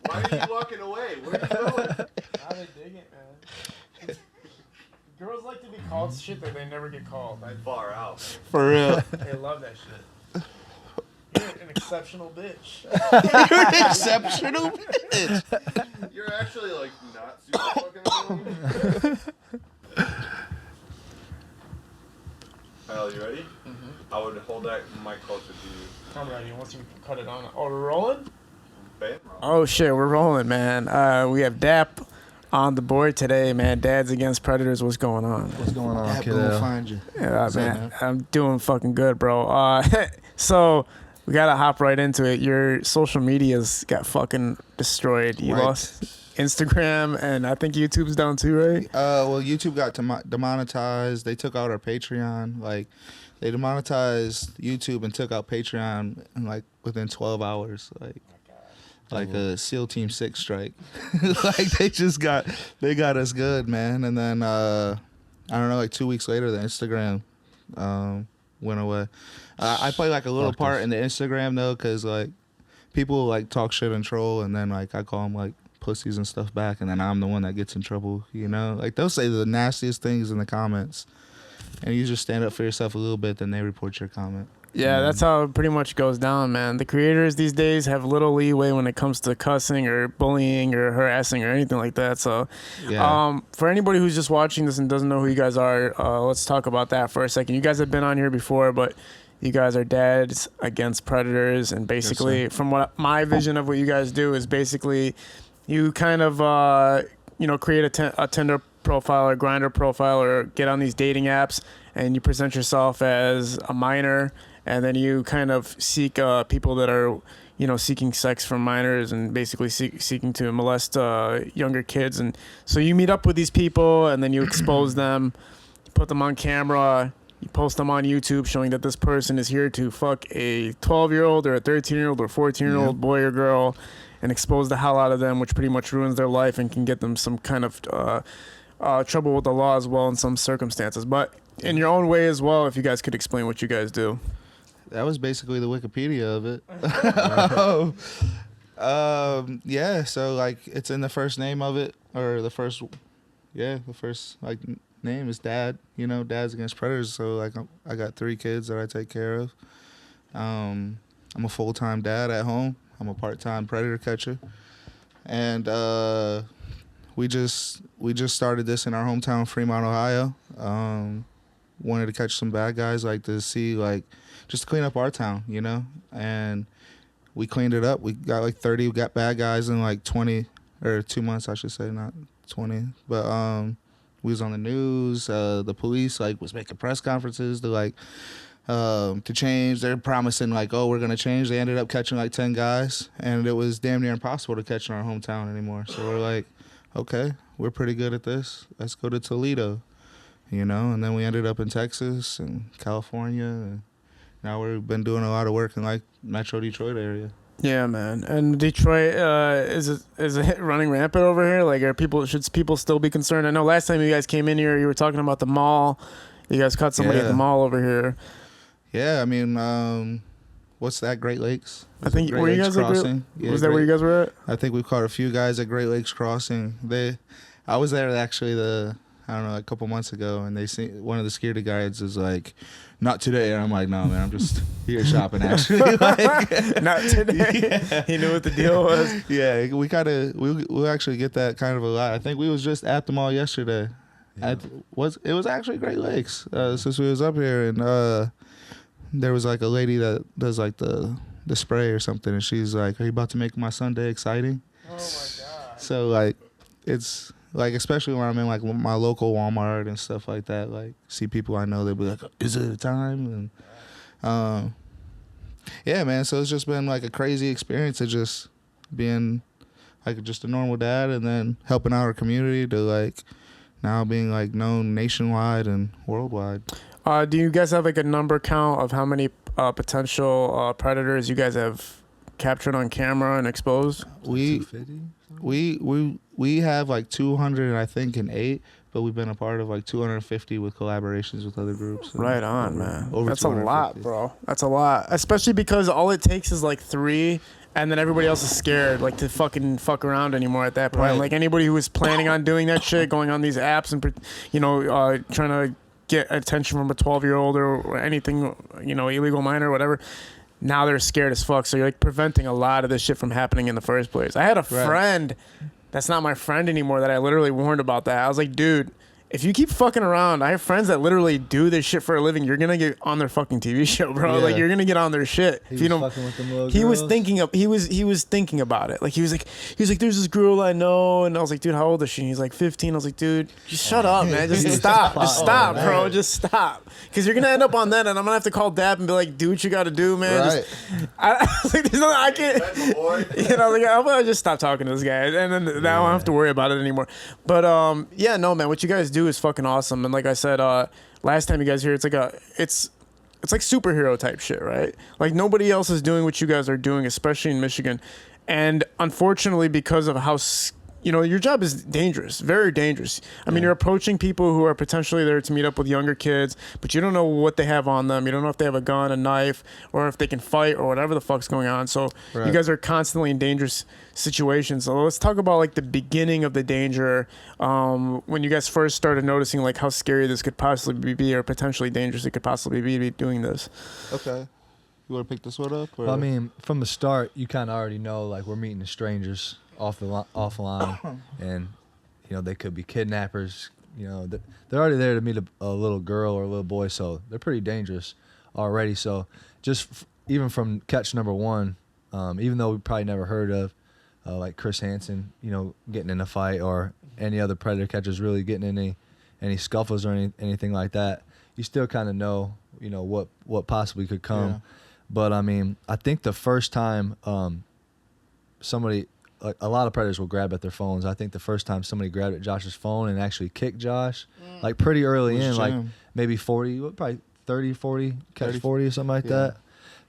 Why are you walking away? Where are you going? Now they dig it, man. Girls like to be called shit that they never get called. Far out. For real. They love that shit. You're an exceptional bitch. You're an exceptional bitch. You're actually like not super fucking annoying. Kyle, you ready? Mm-hmm. I would hold that mic closer to you. I'm ready. Once you cut it on. Oh, we're rolling? Bam. Oh, shit. We're rolling, man. We have D.A.P on the board today, man. Dads Against Predators. What's going on? What's going on, That kiddo? will find you. Yeah, What's up, man. man? I'm doing fucking good, bro. So we gotta hop right into it. Your social media's got fucking destroyed. You Right. lost Instagram, and I think YouTube's down too, right? Well, YouTube got demonetized. They took out our Patreon. Like, they demonetized YouTube and took out Patreon in like within 12 hours. Like a SEAL Team 6 strike. Like they got us good, man. And then I don't know, like 2 weeks later, the Instagram went away. I play like a little part in the Instagram though, cause like people like talk shit and troll, and then like I call them like pussies and stuff back, and then I'm the one that gets in trouble. You know, like they'll say the nastiest things in the comments, and you just stand up for yourself a little bit, then they report your comment. Yeah, that's how it pretty much goes down, man. The creators these days have little leeway when it comes to cussing or bullying or harassing or anything like that. So, Yeah. for anybody who's just watching this and doesn't know who you guys are, let's talk about that for a second. You guys have been on here before, but you guys are Dads Against Predators, and basically, from what my vision of what you guys do is basically, you kind of create a Tinder profile or Grindr profile or get on these dating apps, and you present yourself as a minor. And then you kind of seek people that are, seeking sex from minors and basically seeking to molest younger kids. And so you meet up with these people, and then you expose them, you put them on camera, you post them on YouTube showing that this person is here to fuck a 12-year-old or a 13-year-old or 14-year-old boy or girl, and expose the hell out of them, which pretty much ruins their life and can get them some kind of trouble with the law as well in some circumstances. But in your own way as well, if you guys could explain what you guys do. That was basically the Wikipedia of it. Yeah, so like it's in the first name of it, or the first like name is Dad. Dads Against Predators. So like I got 3 kids that I take care of. I'm a full-time dad at home. I'm a part-time predator catcher, and we just started this in our hometown, Fremont, Ohio. Wanted to catch some bad guys, like to see like. Just to clean up our town, and we cleaned it up. We got like 30, we got bad guys in like 20, or 2 months, I should say, not 20. But we was on the news. The police like was making press conferences to change. They're promising like, oh, we're gonna change. They ended up catching like 10 guys, and it was damn near impossible to catch in our hometown anymore. So we're like, okay, we're pretty good at this. Let's go to Toledo, and then we ended up in Texas and California. And now we've been doing a lot of work in like Metro Detroit area. Yeah, man. And Detroit, is it running rampant over here? Like, should people still be concerned? I know last time you guys came in here, you were talking about the mall. You guys caught somebody at the mall over here. Yeah, I mean, what's that? Great Lakes. I think Great were you Lakes guys Crossing. Was that where you guys were at? I think we caught a few guys at Great Lakes Crossing. I was there actually a couple months ago, and one of the security guards is like, "Not today," and I'm like, "No, man, I'm just here shopping." Actually, like, not today. Yeah. He knew what the deal was. Yeah, we actually get that kind of a lot. I think we was just at the mall yesterday. Yeah. It was actually Great Lakes since we was up here, and there was like a lady that does like the spray or something, and she's like, "Are you about to make my Sunday exciting?" Oh my god. So like, it's. Like, especially when I'm in, like, my local Walmart and stuff like that, like, see people I know, they'll be like, is it a time? And, yeah, man, so it's just been, like, a crazy experience of just being, like, just a normal dad and then helping out our community to, like, now being, like, known nationwide and worldwide. Do you guys have, like, a number count of how many potential predators you guys have captured on camera and exposed? We have like 200, I think, and 8, but we've been a part of like 250 with collaborations with other groups. Right on, man. Over That's a lot, bro. That's a lot, especially because all it takes is like 3, and then everybody else is scared, like, to fuck around anymore at that point. Right. Like, anybody who was planning on doing that shit, going on these apps and, you know, trying to get attention from a 12-year-old or anything, you know, illegal minor or whatever, now they're scared as fuck. So you're, like, preventing a lot of this shit from happening in the first place. I had a friend that's not my friend anymore that I literally warned about that. I was like, dude, if you keep fucking around, I have friends that literally do this shit for a living. You're gonna get on their fucking TV show, bro. Yeah. Like, you're gonna get on their shit. He If you was don't, fucking with them little he was girls. thinking of, he was thinking about it. Like, he was like, there's this girl I know, and I was like, dude, how old is she? And he's like 15. I was like, dude, just shut up, man. Just stop, bro. man. Just stop, because you're gonna end up on that, and I'm gonna have to call D.A.P and be like, do what you gotta do, man. Right. I was like, there's nothing I can't. That's my boy. You know, like, I'll probably just stop talking to this guy, and then now I don't have to worry about it anymore. But yeah, no, man, what you guys do is fucking awesome. And like I said, last time you guys here, it's like superhero type shit, right? Like, nobody else is doing what you guys are doing, especially in Michigan. And unfortunately, because of how you know, your job is dangerous, very dangerous. I mean, you're approaching people who are potentially there to meet up with younger kids, but you don't know what they have on them. You don't know if they have a gun, a knife, or if they can fight, or whatever the fuck's going on. So you guys are constantly in dangerous situations. So let's talk about, like, the beginning of the danger, when you guys first started noticing, like, how scary this could possibly be, or potentially dangerous it could possibly be doing this. Okay. You want to pick this one up? Or? Well, I mean, from the start, you kind of already know, like, we're meeting the strangers off the line, and, you know, they could be kidnappers. You know, they're already there to meet a little girl or a little boy, so they're pretty dangerous already. So just even from catch number one, even though we probably never heard of, like Chris Hansen, you know, getting in a fight, or any other predator catchers really getting in any scuffles or anything like that, you still kind of know, you know, what possibly could come. Yeah. But I mean, I think the first time somebody, like, a lot of predators will grab at their phones. I think the first time somebody grabbed at Josh's phone and actually kicked Josh, like, pretty early Was in, like Jim. maybe 40, probably 30, 40, catch 30, 40 or something like yeah. that.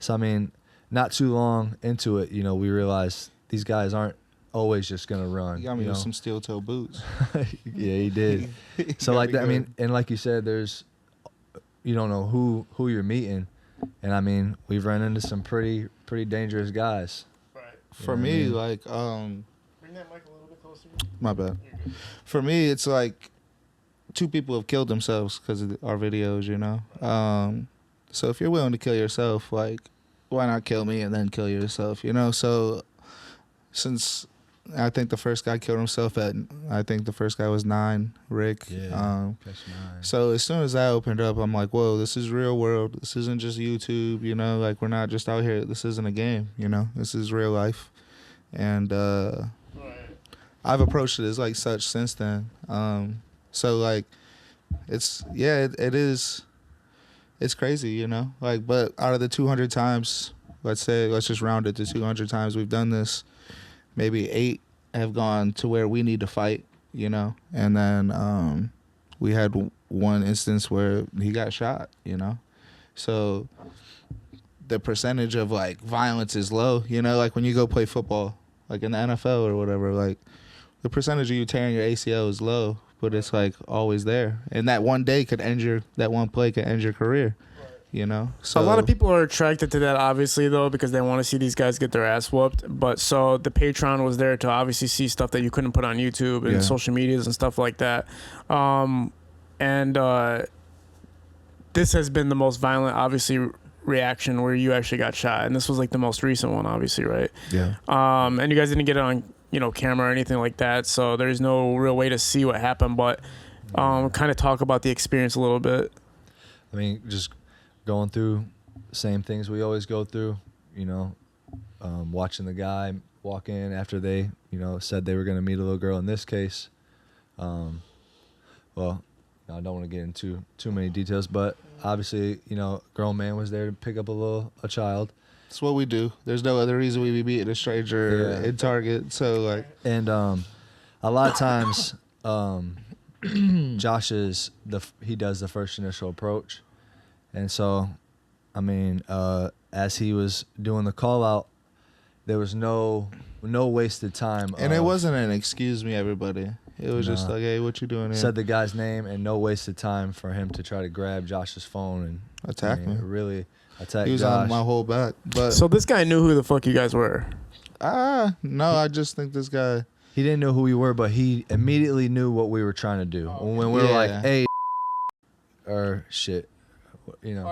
So I mean, not too long into it, you know, we realized these guys aren't always just gonna run. You got me you with know? some steel toe boots. Yeah, he did. So Got like me that, I good. mean, and like you said, you don't know who you're meeting, and I mean, we've run into some pretty dangerous guys. Right. For know what I me, mean? like, Bring that mic a little bit closer. my bad. For me, it's like 2 people have killed themselves because of our videos, you know? So if you're willing to kill yourself, like, why not kill me and then kill yourself, you know? So since I think the first guy killed himself I think the first guy was 9, Rick. Catch 9. So as soon as I opened up, I'm like, whoa, this is real world. This isn't just YouTube, you know? Like, we're not just out here. This isn't a game, you know? This is real life. And I've approached it as, like, such since then. So, like, it is, it's crazy, you know? Like, but out of the 200 times, let's just round it to 200 times we've done this, maybe 8 have gone to where we need to fight, you know? And then we had one instance where he got shot, you know? So the percentage of, like, violence is low, you know? Like, when you go play football, like in the NFL or whatever, like, the percentage of you tearing your ACL is low, but it's, like, always there. And that one day that one play could end your career, you know? So A lot of people are attracted to that, obviously, though, because they want to see these guys get their ass whooped. But so the Patreon was there to obviously see stuff that you couldn't put on YouTube and social medias and stuff like that. This has been the most violent, obviously, reaction where you actually got shot, and this was, like, the most recent one, obviously, right? Yeah. And you guys didn't get it on, you know, camera or anything like that, so there's no real way to see what happened. But kind of talk about the experience a little bit. I mean, just going through the same things we always go through, you know, watching the guy walk in after they, you know, said they were going to meet a little girl in this case. Well, I don't want to get into too many details, but obviously, you know, grown man was there to pick up a child. It's what we do. There's no other reason we be beating a stranger in Target. So, like, And a lot of times, Josh he does the first initial approach, and so, I mean, as he was doing the call out, there was no wasted time. and it wasn't an excuse me, everybody. It was just like, hey, what you doing here? Said the guy's name, and no wasted time for him to try to grab Josh's phone and Attack me. Really, Attack He was Josh. on my whole back. But So this guy knew who the fuck you guys were. no, I just think this guy. He didn't know who we were, but he immediately knew what we were trying to do. When we were like, Yeah. hey, or shit, you know.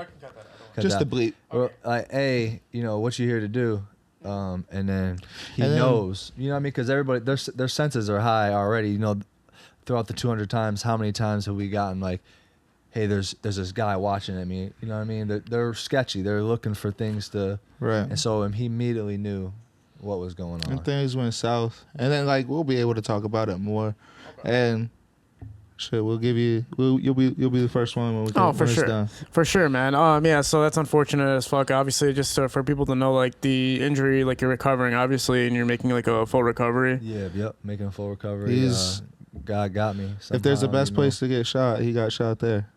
cut Just that. the bleep. Or, like, hey, you know, what you here to do? And then he And then- knows, you know what I mean? Because everybody, their senses are high already. You know, throughout the 200 times, how many times have we gotten like, hey, there's this guy watching at me. You know what I mean? They're sketchy. They're looking for things to, Right. and so he immediately knew what was going on. And things went south. And then like we'll be able to talk about it more. And shit, we'll give you. You'll be the first one when we Oh, for when it's sure. done. For sure, man. Yeah, so that's unfortunate as fuck. Obviously, just for people to know, like, the injury, like, you're recovering, obviously, and you're making, like, a full recovery. Yeah, yep, making a full recovery. He's- God got me. If there's a somehow, best you know. place to get shot, he got shot there.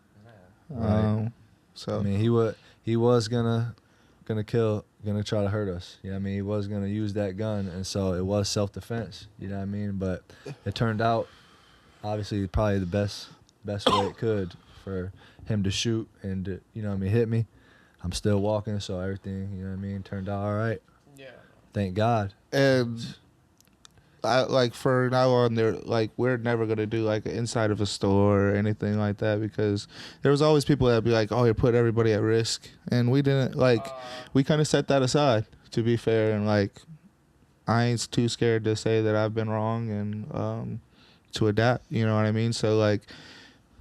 Right. So I mean, he was gonna try to hurt us. You know what I mean? He was gonna use that gun, and so it was self-defense. You know what I mean? But it turned out, obviously, probably the best way it could for him to shoot and to, you know what I mean, hit me. I'm still walking, so everything, you know what I mean, turned out all right. Yeah. Thank God. and I like for now on there, like we're never gonna do like inside of a store or anything like that because there was always people that'd be like, oh, you put everybody at risk, and we didn't like we kind of set that aside, to be fair, and like I ain't too scared to say that I've been wrong and to adapt, you know what I mean? So like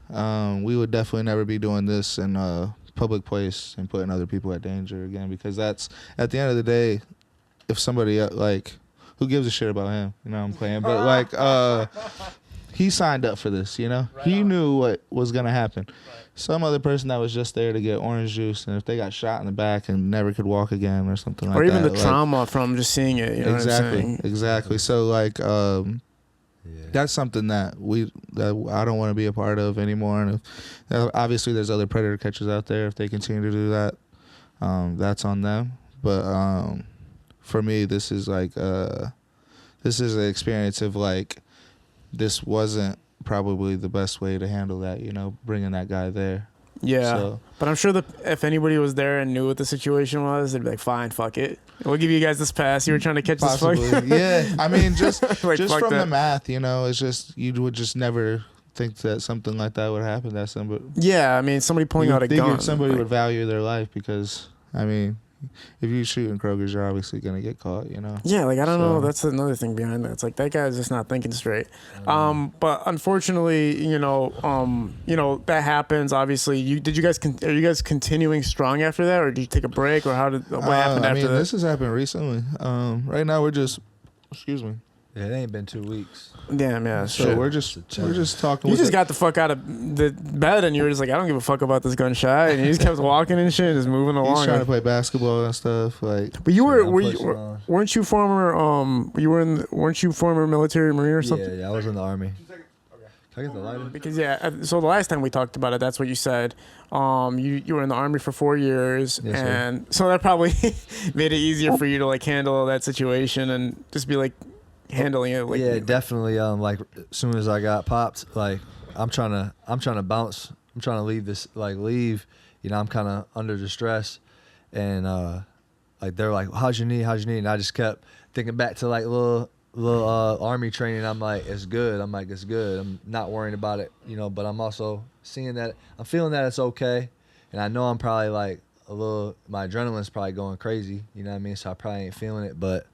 we would definitely never be doing this in a public place and putting other people at danger again, because that's at the end of the day, if somebody like who gives a shit about him, you know what I'm saying? But like he signed up for this, you know? He knew what was gonna happen. Some other person that was just there to get orange juice, and if they got shot in the back and never could walk again or something like that. Or even the like, trauma from just seeing it, you know what I'm saying? Exactly. So like Yeah. that's something that I don't want to be a part of anymore. And obviously there's other predator catchers out there. If they continue to do that, that's on them. But for me, this is like this is an experience of like this wasn't probably the best way to handle that, you know, bringing that guy there. Yeah. So, But I'm sure that if anybody was there and knew what the situation was, they'd be like, fine, fuck it. We'll give you guys this pass. You were trying to catch possibly, this fuck. yeah. I mean, just Like, just fuck from the that. math, you know, it's just you would just never think that something like that would happen. That somebody, Yeah, I mean, somebody pulling you out a figured gun. somebody like- would value their life because, I mean, if you shoot in Kroger's, you're obviously gonna get caught, you know. Yeah, like I don't know. So- That's another thing behind that. It's like that guy's just not thinking straight. But unfortunately, you know, that happens. Obviously, are you guys continuing strong after that, or did you take a break, or what happened I after mean, that? this has happened recently. Right now we're just, excuse me. Yeah, it ain't been 2 weeks. Damn, yeah, So shit. we're just talking. You with just the- got the fuck out of the bed, and you were just like, I don't give a fuck about this gunshot, and you just kept walking and shit, and just moving He's along. trying to play basketball and stuff. Like, But you Shit, were I'm pushing on. weren't you former weren't you former military marine or something? Yeah, I was in the Army. Can I get the lighter? Because so the last time we talked about it, that's what you said. You were in the Army for 4 years, Yes, sir. and so that probably made it easier for you to like handle that situation and just be like handling it. Like, Yeah, definitely. Like as soon as I got popped, like I'm trying to bounce. I'm trying to leave. You know, I'm kind of under distress, and like they're like, "How's your knee? How's your knee?" And I just kept thinking back to like little Army training. I'm like, "It's good." I'm like, "It's good." I'm not worrying about it, you know. But I'm also seeing that I'm feeling that it's okay, and I know I'm probably like my adrenaline's probably going crazy. You know what I mean? So I probably ain't feeling it, but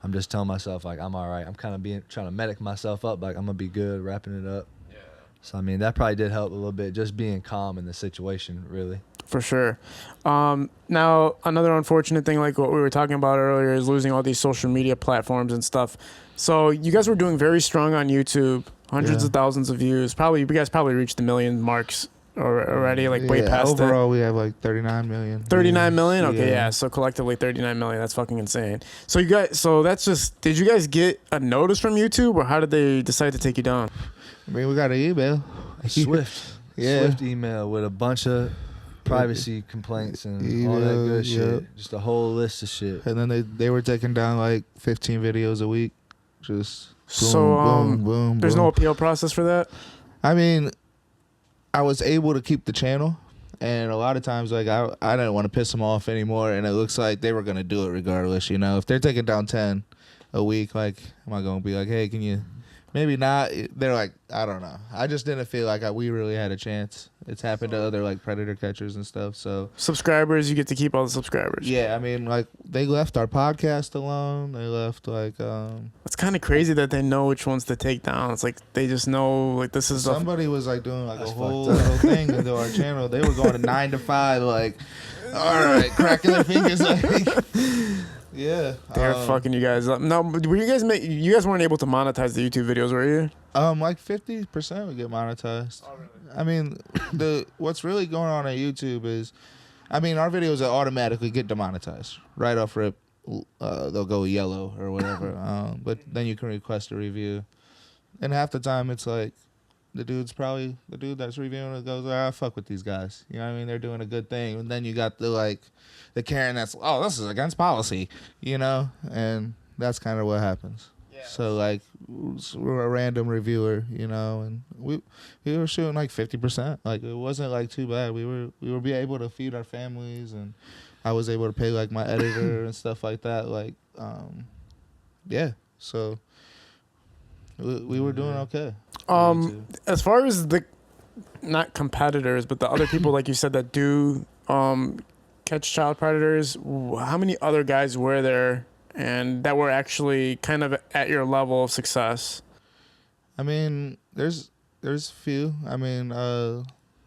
I'm just telling myself like I'm all right. I'm kind of trying to medic myself up, like I'm gonna be good, wrapping it up. Yeah. So I mean that probably did help a little bit, just being calm in the situation, really. for sure. Now another unfortunate thing, like what we were talking about earlier, is losing all these social media platforms and stuff. So you guys were doing very strong on YouTube, hundreds Yeah. of thousands of views. You guys probably reached the million marks already, like way past it. overall, we have like 39 million. 39 million? Okay, yeah. So collectively 39 million. That's fucking insane. So did you guys get a notice from YouTube, or how did they decide to take you down? I mean, we got an email. Swift, Yeah. Swift email with a bunch of privacy complaints and all that Email, good shit. yep. Just a whole list of shit. And then they were taking down like 15 videos a week. Just boom, So, boom, boom. There's boom. no appeal process for that? I mean, I was able to keep the channel, And a lot of times, like, I didn't want to piss them off anymore, and it looks like they were going to do it regardless, you know? If they're taking down 10 a week, like, am I going to be like, hey, can you... Maybe not. They're like, I don't know. I just didn't feel like we really had a chance. It's happened to other like predator catchers and stuff. So subscribers, you get to keep all the subscribers. yeah, I mean, like they left our podcast alone. They left like. It's kind of crazy that they know which ones to take down. It's like they just know like this is. Somebody was like doing like a whole little thing into our channel. They were going to 9 to 5, like, all right, cracking their fingers like. Yeah, they're fucking you guys up. No, were you guys you guys weren't able to monetize the YouTube videos, were you? Like 50% would get monetized. Oh, really? I mean, what's really going on YouTube is, I mean, our videos automatically get demonetized right off rip. They'll go yellow or whatever. But then you can request a review, and half the time it's like the dude that's reviewing it goes, fuck with these guys. You know what I mean? They're doing a good thing, and then you got the Karen that's, oh, this is against policy, you know, and that's kind of what happens. Yeah. So like, we're a random reviewer, you know, and we were shooting like 50%. Like it wasn't like too bad. We were be able to feed our families, and I was able to pay like my editor and stuff like that. Like, yeah. So we were doing okay. As far as the not competitors, but the other people like you said that do catch child predators, how many other guys were there and that were actually kind of at your level of success? I mean, there's a few. I mean, I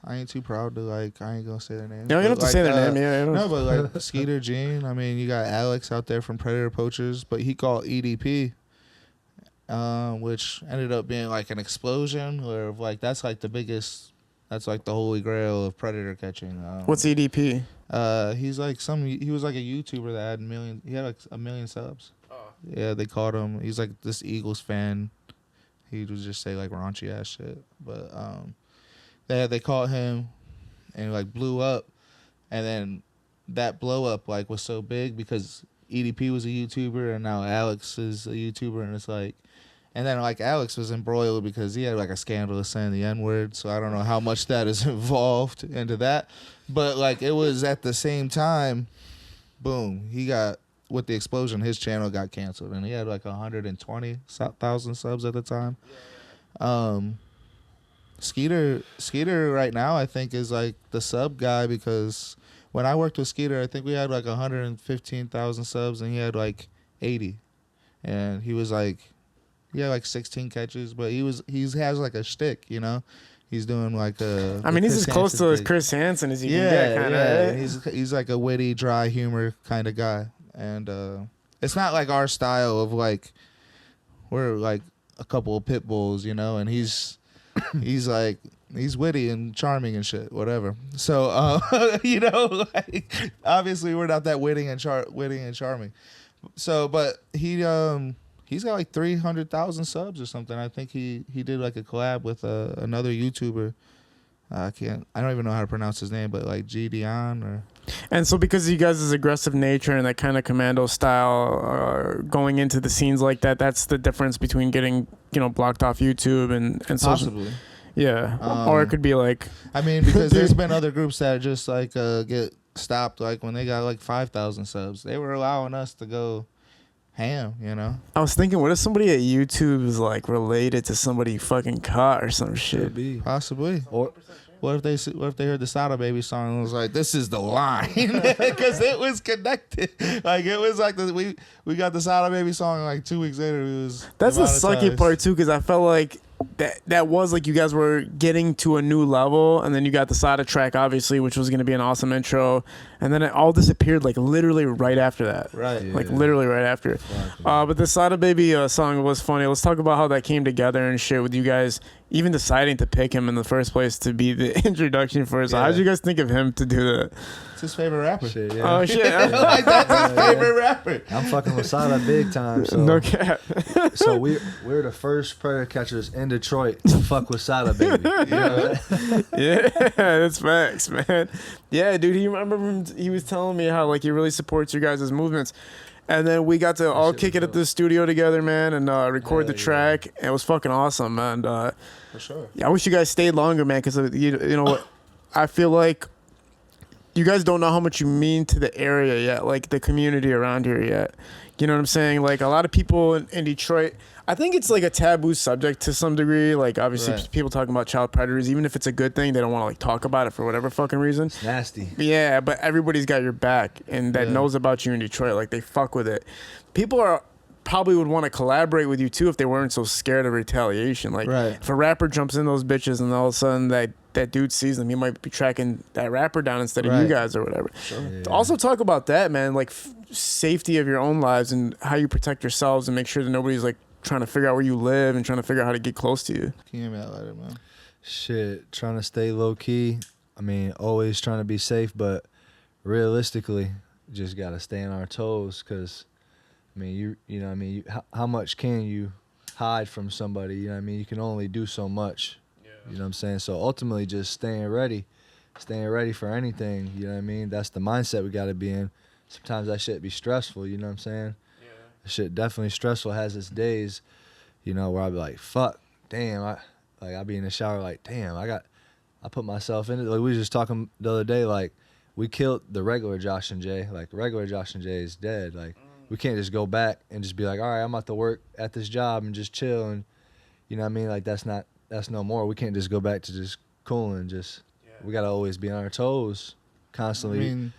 ain't too proud to like. I ain't gonna say their name. No, you don't have to say their name. Yeah, no, but like Skeeter Gene. I mean, you got Alex out there from Predator Poachers, but he called EDP, which ended up being like an explosion. Where like that's like the biggest. That's like the holy grail of predator catching. What's EDP? He's like he was like a YouTuber that had he had like 1 million subs. Oh. Yeah, they called him. He's like this Eagles fan. He would just say like raunchy ass shit. But they caught him and like blew up, and then that blow up like was so big because EDP was a YouTuber and now Alex is a YouTuber, and it's like. And then, like, Alex was embroiled because he had, like, a scandal of saying the N-word. So I don't know how much that is involved into that. But, like, it was at the same time, boom, he got, with the explosion, his channel got canceled. And he had, like, 120,000 subs at the time. Skeeter right now, I think, is, like, the sub guy because when I worked with Skeeter, I think we had, like, 115,000 subs and he had, like, 80. And he was, like... He had like 16 catches, but he has like a shtick, you know. He's doing like a. I mean, he's as close to Chris Hansen as you can get, kind of. Yeah. He's like a witty, dry humor kind of guy, and it's not like our style of like we're like a couple of pit bulls, you know, and he's like he's witty and charming and shit, whatever. So you know, like obviously we're not that witty and charming. So, but he's got like 300,000 subs or something. I think he did like a collab with another YouTuber. I don't even know how to pronounce his name, but like G Dion or. And so because you guys' aggressive nature and that kind of commando style, going into the scenes like that, that's the difference between getting blocked off YouTube and possibly. Yeah, or it could be like. I mean, because there's been other groups that just like get stopped like when they got like 5,000 subs. They were allowing us to go. Ham, you know. I was thinking, what if somebody at YouTube is like related to somebody you fucking caught or some shit? Possibly. Or what if they heard the Sada Baby song and was like, "This is the line," because it was connected. Like it was like we got the Sada Baby song and like 2 weeks later it was. That's the sucky part too, because I felt like that was like you guys were getting to a new level, and then you got the Sada track, obviously, which was going to be an awesome intro, and then it all disappeared like literally right after that. Right. Yeah. Like literally right after. But the Sada Baby song was funny. Let's talk about how that came together and shit with you guys even deciding to pick him in the first place to be the introduction for us. Yeah. How did you guys think of him to do that? It's his favorite rapper. Shit, yeah. Oh shit! Like that's his favorite rapper. I'm fucking with Sada big time. So no cap. So we're the first predator catchers in Detroit to fuck with Sada Baby. You know? Yeah, that's facts, man. Yeah, dude. He remember him, he was telling me how like he really supports your guys' movements. And then we got to all kick it at the studio together, man, and record the track. And it was fucking awesome, man. For sure. Yeah, I wish you guys stayed longer, man, because you know what? I feel like you guys don't know how much you mean to the area yet, like the community around here yet. You know what I'm saying? Like a lot of people in Detroit, I think it's like a taboo subject to some degree. Like obviously Right. people talking about child predators, even if it's a good thing, they don't want to like talk about it for whatever fucking reason. It's nasty. Yeah, but everybody's got your back and that Yeah. knows about you in Detroit. Like they fuck with it. People are probably would want to collaborate with you too if they weren't so scared of retaliation. Like Right. if a rapper jumps in those bitches and all of a sudden that dude sees them, he might be tracking that rapper down instead of you Right. guys or whatever. Yeah. Also talk about that, man, like safety of your own lives and how you protect yourselves and make sure that nobody's like trying to figure out where you live and trying to figure out how to get close to you. Can you hear me out later, man? Shit, trying to stay low key. I mean, always trying to be safe, but realistically, just gotta stay on our toes. Cause, I mean, you know, what I mean, how much can you hide from somebody? You know, what I mean, you can only do so much. You know what I'm saying? So ultimately, just staying ready for anything. You know what I mean? That's the mindset we gotta be in. Sometimes that shit be stressful. You know what I'm saying? Yeah. Shit definitely stressful. Has its days, you know, where I be like, fuck, damn, I be in the shower like, damn, I put myself in it. Like we was just talking the other day, like we killed the regular Josh and Jay. Like regular Josh and Jay is dead. Like we can't just go back and just be like, all right, I'm about to work at this job and just chill and you know what I mean? Like that's no more. We can't just go back to just cooling. Just we gotta always be on our toes constantly. I mean,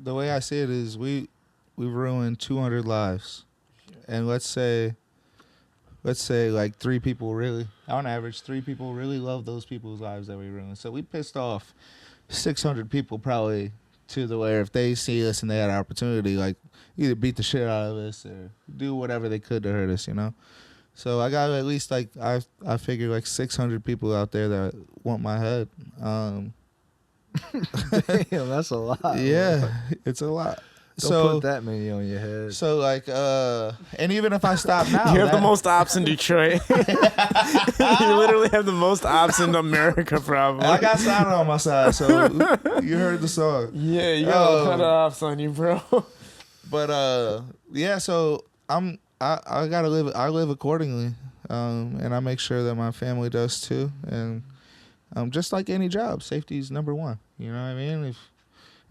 the way I see it is we've ruined 200 lives, and let's say like 3 people really, on average, 3 people really love those people's lives that we ruined. So we pissed off 600 people probably to the where if they see us and they had an opportunity, like either beat the shit out of us or do whatever they could to hurt us, you know. So I got at least like I figure like 600 people out there that want my head. Damn, that's a lot. Yeah, it's a lot. Don't put that many on your head. So like, and even if I stop now, You have the most ops in Detroit. You literally have the most ops in America, probably. I got Santa on my side, so you heard the song. Yeah, you got a lot of ops on you, bro. But yeah. So I gotta live. I live accordingly, and I make sure that my family does too. And just like any job, safety is number one. You know what I mean? If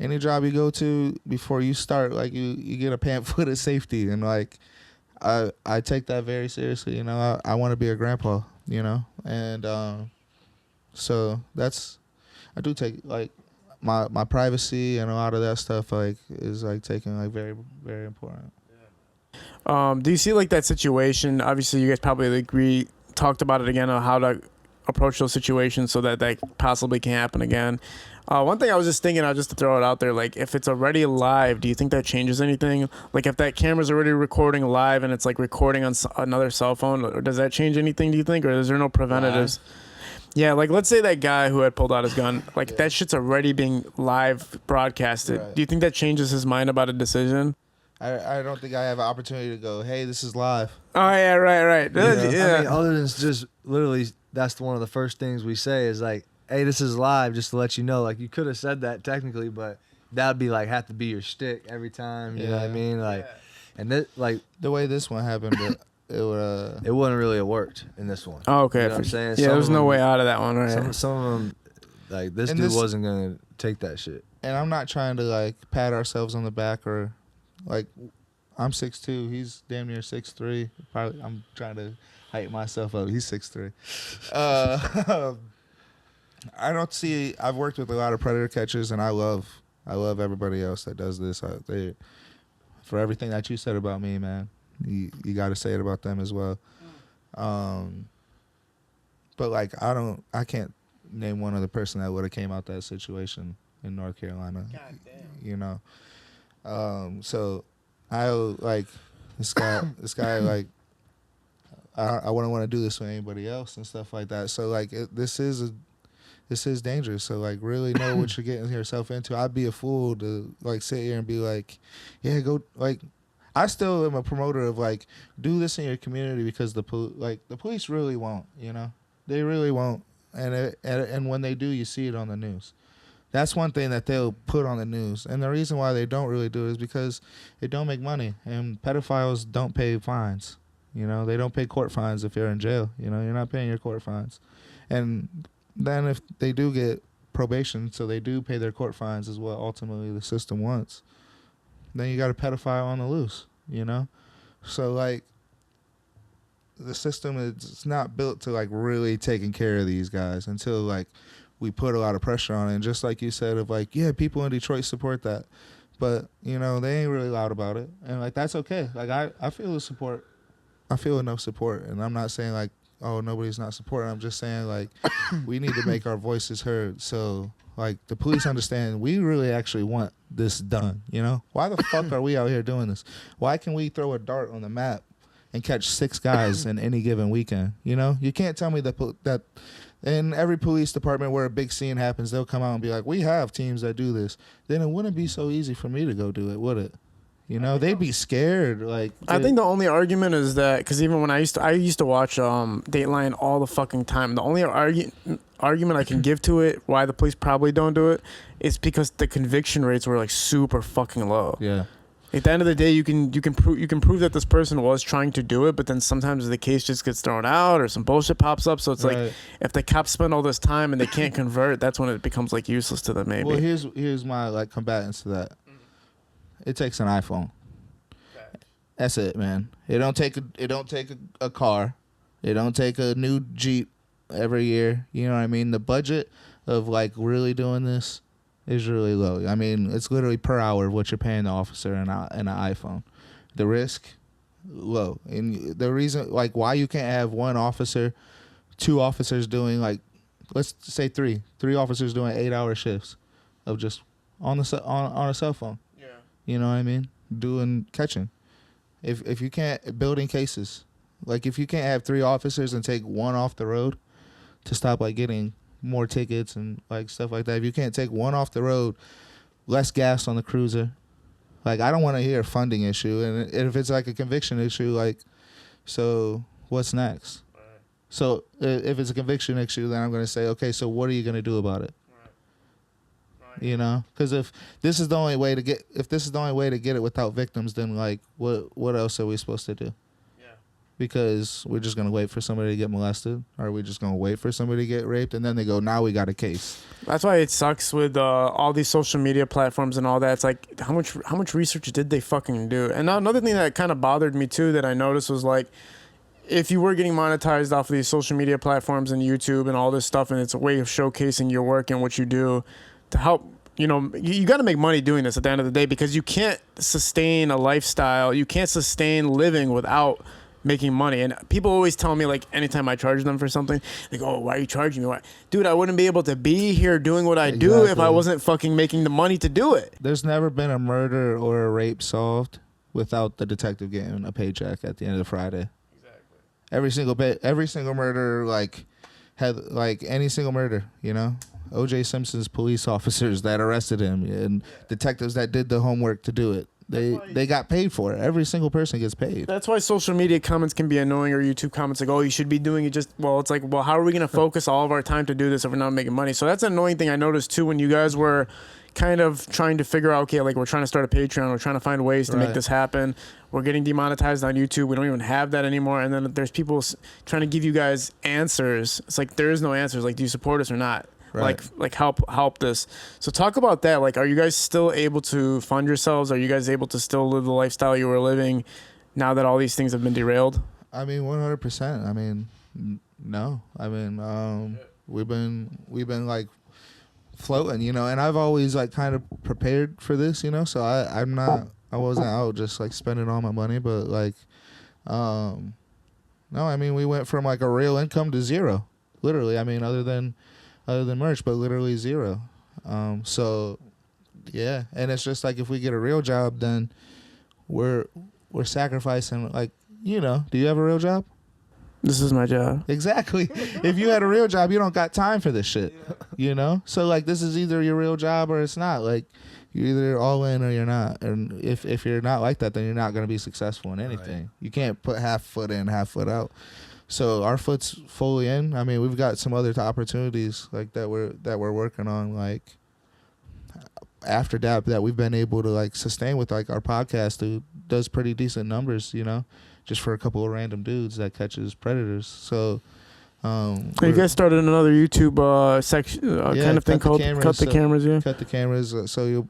any job you go to before you start, like you get a pamphlet of safety, and like I take that very seriously. You know, I want to be a grandpa. You know, and so I do take like my privacy and a lot of that stuff like is like taken like very, very important. Do you see like that situation? Obviously, you guys probably talked about it again on how to approach those situations so that possibly can happen again. One thing I was just thinking, just to throw it out there, like if it's already live, do you think that changes anything? Like if that camera's already recording live and it's like recording on another cell phone, or does that change anything, do you think? Or is there no preventatives? Yeah, like let's say that guy who had pulled out his gun, like that shit's already being live broadcasted. Right. Do you think that changes his mind about a decision? I don't think I have an opportunity to go, hey, this is live. Oh yeah, right. Yeah. I mean, other than just literally, that's one of the first things we say is like, hey, this is live, just to let you know. Like you could have said that technically, but that'd be like have to be your shtick every time. You know what I mean? Like, and that like The way this one happened, but it would. it wouldn't really have worked in this one. Oh, okay. You know what I'm saying? Yeah, Some there was of no them- way out of that one, right? Some of them, like this And dude this- wasn't gonna take that shit. And I'm not trying to like pat ourselves on the back or like I'm 6'2", he's damn near 6'3". Probably I'm trying to hype myself up. He's 6'3". I don't see. I've worked with a lot of predator catchers, and I love everybody else that does this. For everything that you said about me, man, you got to say it about them as well. But like I can't name one other person that would have came out that situation in North Carolina. God damn. You know, so I like this guy. Like I wouldn't want to do this with anybody else and stuff like that. So like this is dangerous. So like really know what you're getting yourself into. I'd be a fool to like sit here and be like, yeah, go like. I still am a promoter of like do this in your community because the police really won't. You know, they really won't. And when they do, you see it on the news. That's one thing that they'll put on the news. And the reason why they don't really do it is because it don't make money. And pedophiles don't pay fines. You know, they don't pay court fines if you're in jail. You know, you're not paying your court fines. And then if they do get probation, so they do pay their court fines, is what ultimately the system wants. Then you got a pedophile on the loose, you know? So, like, the system is not built to, like, really taking care of these guys until, like, we put a lot of pressure on it. And just like you said, of, like, yeah, people in Detroit support that. But, you know, they ain't really loud about it. And, like, that's okay. Like, I feel the support. I feel enough support. And I'm not saying, like, oh, nobody's not supporting. I'm just saying, like, we need to make our voices heard. So, like, the police understand we really actually want this done, you know? Why the fuck are we out here doing this? Why can we throw a dart on the map and catch 6 guys in any given weekend, you know? You can't tell me that in every police department where a big scene happens, they'll come out and be like, we have teams that do this. Then it wouldn't be so easy for me to go do it, would it? You know, they'd be scared. Like, I think the only argument is that, because even when I used to watch Dateline all the fucking time. The only argument I can give to it why the police probably don't do it is because the conviction rates were like super fucking low. Yeah. At the end of the day, you can prove that this person was trying to do it, but then sometimes the case just gets thrown out or some bullshit pops up. So it's Right. like if the cops spend all this time and they can't convert, that's when it becomes like useless to them. Maybe. Well, here's my like combatants to that. It takes an iPhone. That's it, man. It don't take a car. It don't take a new Jeep every year. You know what I mean? The budget of like really doing this is really low. I mean, it's literally per hour of what you're paying the officer in an iPhone. The risk, low. And the reason, like, why you can't have one officer, 2 officers doing, like, let's say 3 officers doing 8-hour shifts of just on a cell phone. Yeah. You know what I mean? Catching. If you can't, building cases. Like, if you can't have 3 officers and take 1 off the road to stop, like, getting more tickets and, like, stuff like that. If you can't take 1 off the road, less gas on the cruiser. Like, I don't want to hear a funding issue. And if it's, like, a conviction issue, like, so what's next? Right. So if it's a conviction issue, then I'm going to say, okay, so what are you going to do about it? Right. You know, because if this is the only way to get it without victims, then like what else are we supposed to do? Yeah. Because we're just gonna wait for somebody to get molested, or are we just gonna wait for somebody to get raped, and then they go, now we got a case? That's why it sucks with all these social media platforms and all that. It's like how much research did they fucking do? And another thing that kind of bothered me too that I noticed was like, if you were getting monetized off of these social media platforms and YouTube and all this stuff, and it's a way of showcasing your work and what you do to help, you know, you got to make money doing this at the end of the day, because you can't sustain a lifestyle. You can't sustain living without making money. And people always tell me, like, anytime I charge them for something, they go, oh, why are you charging me? Why? Dude, I wouldn't be able to be here doing what I do if I wasn't fucking making the money to do it. There's never been a murder or a rape solved without the detective getting a paycheck at the end of the Friday. Exactly. Every single murder, like, had, like, any single murder, you know? O.J. Simpson's police officers that arrested him and detectives that did the homework to do it. They got paid for it. Every single person gets paid. That's why social media comments can be annoying, or YouTube comments like, oh, you should be doing it just, well, it's like, well, how are we going to focus all of our time to do this if we're not making money? So that's an annoying thing I noticed too when you guys were kind of trying to figure out, okay, like, we're trying to start a Patreon, we're trying to find ways to make this happen. We're getting demonetized on YouTube. We don't even have that anymore. And then there's people trying to give you guys answers. It's like, there is no answers. Like, do you support us or not? Right. Like help this. So talk about that. Like, are you guys still able to fund yourselves? Are you guys able to still live the lifestyle you were living now that all these things have been derailed? I mean, 100%. I mean, no. I mean, we've been like floating, you know, and I've always like kind of prepared for this, you know, so I wasn't out just like spending all my money, but like, no, I mean, we went from like a real income to zero, literally. I mean, other than merch, but literally zero. So yeah, and it's just like, if we get a real job, then we're sacrificing, like, you know, do you have a real job? This is my job. Exactly. If you had a real job, you don't got time for this shit, you know? So like, this is either your real job or it's not. Like, you're either all in or you're not. And if you're not like that, then you're not going to be successful in anything. Right. You can't put half foot in, half foot out. So our foot's fully in. I mean, we've got some other opportunities like that we're working on, like after D.A.P, that we've been able to like sustain with, like our podcast, who does pretty decent numbers, you know, just for a couple of random dudes that catches predators. So You guys started another YouTube section kind of thing called Cut the Cameras, yeah? Cut the Cameras.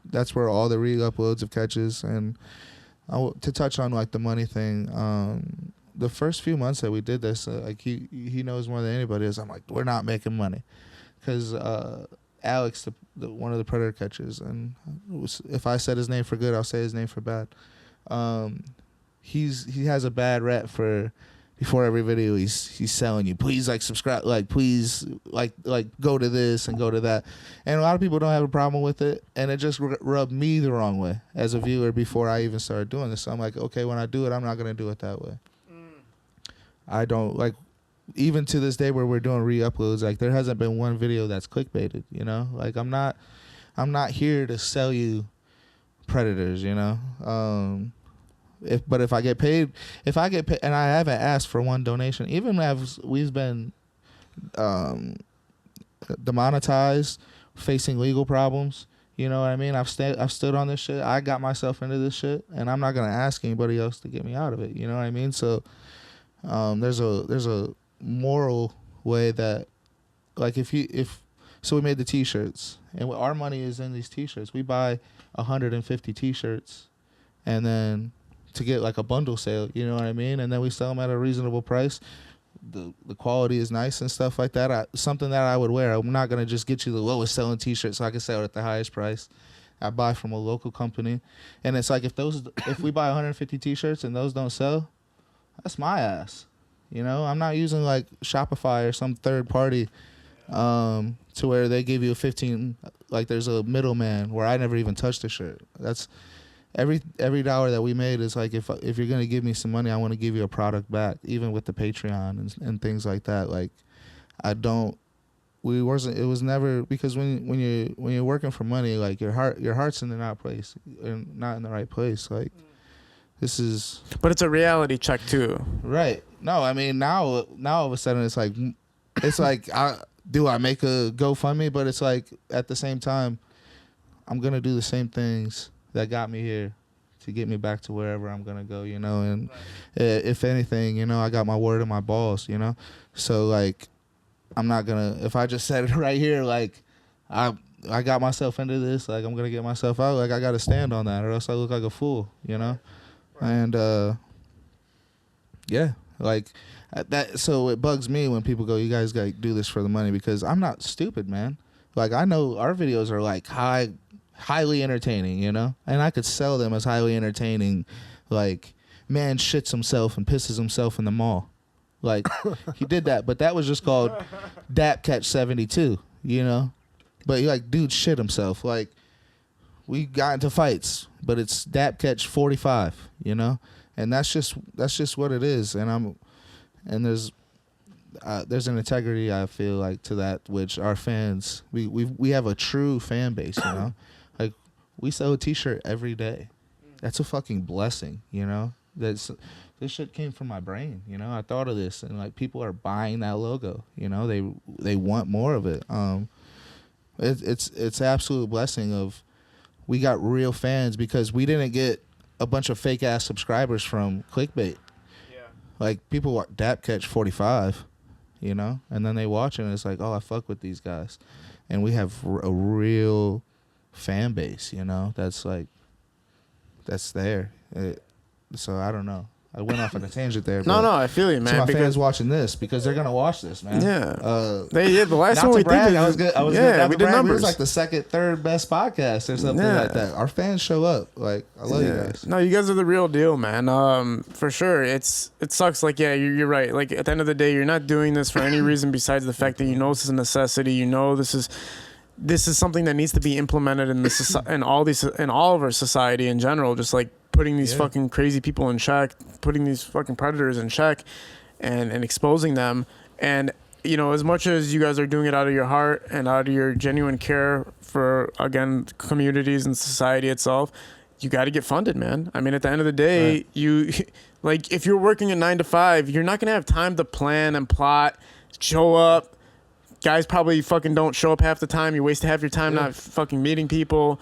That's where all the re-uploads of catches. And to touch on like the money thing, the first few months that we did this, like he knows more than anybody is. I'm like, we're not making money, because Alex, one of the predator catchers, and if I said his name for good, I'll say his name for bad. He has a bad rep for. Before every video, he's selling you, please like subscribe, like please like go to this and go to that, and a lot of people don't have a problem with it, and it just rubbed me the wrong way as a viewer before I even started doing this. So I'm like, okay, when I do it, I'm not gonna do it that way. I don't like, even to this day where we're doing re-uploads, like there hasn't been one video that's clickbaited, you know. Like I'm not here to sell you predators, you know. If I get paid, and I haven't asked for one donation, even as we've been demonetized, facing legal problems, you know what I mean? I've stood on this shit. I got myself into this shit, and I'm not gonna ask anybody else to get me out of it. You know what I mean? So there's a moral way that, like, so we made the T-shirts, and our money is in these T-shirts. We buy 150 T-shirts, and then to get like a bundle sale, you know what I mean? And then we sell them at a reasonable price. The quality is nice and stuff like that. Something that I would wear. I'm not gonna just get you the lowest selling T-shirt so I can sell it at the highest price. I buy from a local company, and it's like if we buy 150 T-shirts and those don't sell, that's my ass. You know, I'm not using like Shopify or some third party to where they give you a 15. Like there's a middleman where I never even touched the shirt. That's every dollar that we made is like, if you're gonna give me some money, I want to give you a product back, even with the Patreon and things like that. Like it was never, because when you're working for money, like your heart's in the not in the right place. Like this is, but it's a reality check too, right? No, I mean now all of a sudden it's like I make a GoFundMe, but it's like at the same time I'm gonna do the same things that got me here to get me back to wherever I'm gonna go, you know. And if anything, you know, I got my word in my balls, you know. So like, I'm not gonna, if I just said it right here, like I got myself into this, like I'm gonna get myself out, like I gotta stand on that, or else I look like a fool, you know. And yeah, like that. So it bugs me when people go, "You guys gotta do this for the money," because I'm not stupid, man. Like I know our videos are like highly entertaining, you know, and I could sell them as highly entertaining. Like, man shits himself and pisses himself in the mall. Like he did that, but that was just called D.A.P Catch 72, you know. But like, dude shit himself. Like we got into fights, but it's D.A.P Catch 45, you know, and that's just what it is. And there's an integrity, I feel like, to that, which our fans, we have a true fan base, you know. Like we sell a T-shirt every day. That's a fucking blessing, you know. This shit came from my brain, you know. I thought of this, and like people are buying that logo, you know. They want more of it. It's absolute blessing of we got real fans, because we didn't get a bunch of fake ass subscribers from clickbait. Yeah. Like people watch D.A.P Catch 45, you know, and then they watch it and it's like, oh, I fuck with these guys, and we have a real fan base, you know. That's there. So I don't know. I went off on a tangent there. No, I feel you, man. To my fans watching this, because they're gonna watch this, man. Yeah. The last one we did, I was good. We did numbers. It was like the second, third best podcast or something like that. Our fans show up. Like I love you guys. No, you guys are the real deal, man. For sure. It sucks. Like, yeah, you're right. Like at the end of the day, you're not doing this for any reason besides the fact that you know this is a necessity. You know this is something that needs to be implemented in all of our society in general. Just like putting these fucking crazy people in check, putting these fucking predators in check, and exposing them. And you know, as much as you guys are doing it out of your heart and out of your genuine care for, again, communities and society itself, you got to get funded, man. I mean, at the end of the day, you like if you're working a 9 to 5, you're not gonna have time to plan and plot, show up. Guys probably fucking don't show up half the time. You waste half your time not fucking meeting people,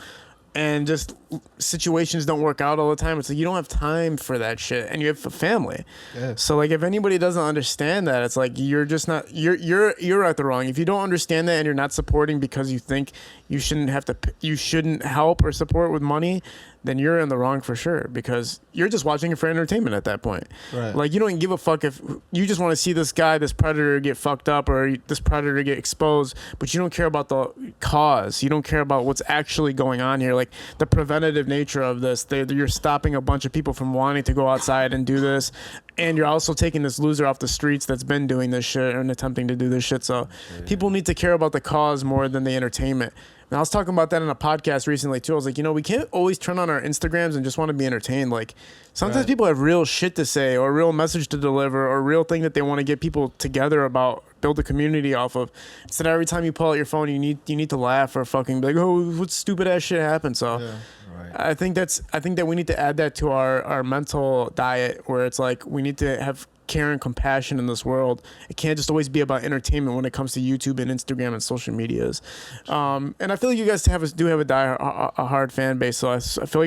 and just situations don't work out all the time. It's like you don't have time for that shit, and you have a family. Yeah. So like, if anybody doesn't understand that, it's like you're just not you're at the wrong. If you don't understand that and you're not supporting because you think you shouldn't help or support with money, then you're in the wrong for sure, because you're just watching it for entertainment at that point. Right. Like, you don't give a fuck if you just want to see this predator get fucked up or this predator get exposed, but you don't care about the cause. You don't care about what's actually going on here, like the preventative nature of this. You're stopping a bunch of people from wanting to go outside and do this, and you're also taking this loser off the streets that's been doing this shit and attempting to do this shit. So people need to care about the cause more than the entertainment. And I was talking about that in a podcast recently too. I was like, we can't always turn on our Instagrams and just want to be entertained. Like, sometimes people have real shit to say, or a real message to deliver, or a real thing that they want to get people together about, build a community off of. Instead of every time you pull out your phone, you need to laugh or fucking be like, oh, what stupid ass shit happened. So Right. I think that we need to add that to our mental diet, where it's like we need to have care and compassion in this world. It can't just always be about entertainment when it comes to YouTube and Instagram and social medias. And I feel like you guys do have a hard fan base. So I feel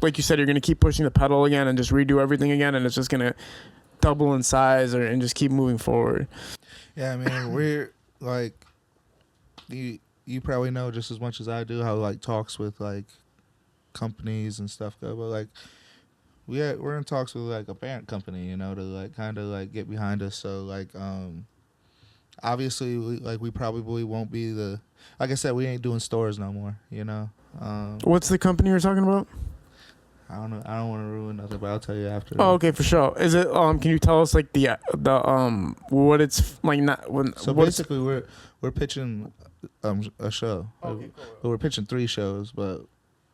like you said, you're gonna keep pushing the pedal again and just redo everything again, and it's just gonna double in size and just keep moving forward. Yeah, I mean, we're like, you probably know just as much as I do how like talks with like companies and stuff go, but like we're in talks with like a parent company, to like kind of like get behind us. So like obviously we probably won't be like I said, we ain't doing stores no more, What's the company you're talking about? I don't know. I don't want to ruin nothing, but I'll tell you after. Oh, okay, for sure. Is it can you tell us like the what it's like, not when So basically we're pitching a show. Okay, But we're pitching 3 shows, but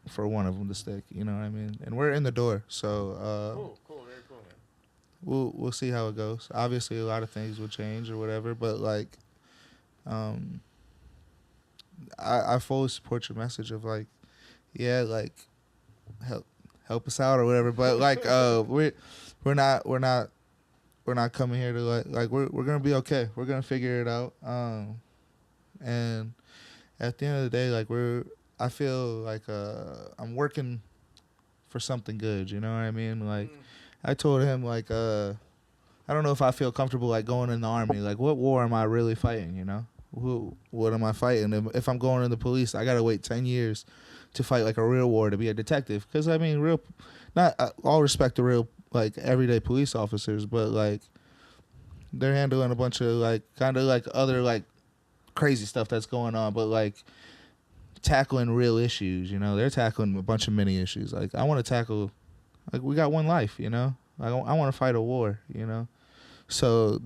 for one of them to stick, you know what I mean? And we're in the door, so cool, very cool, man. we'll see how it goes. Obviously, a lot of things will change or whatever, but like, I fully support your message of like, yeah, like help us out or whatever. But like, we're not coming here to like we're gonna be okay. We're gonna figure it out. And at the end of the day, like I feel like I'm working for something good, you know what I mean? Like I told him like I don't know if I feel comfortable like going in the army. Like what war am I really fighting, what am I fighting? If I'm going in the police, I got to wait 10 years to fight like a real war to be a detective, cuz I mean not all respect to real like everyday police officers, but like they're handling a bunch of like kind of like other like crazy stuff that's going on, but like tackling real issues, they're tackling a bunch of mini issues. Like I want to tackle, like we got one life, I want to fight a war, so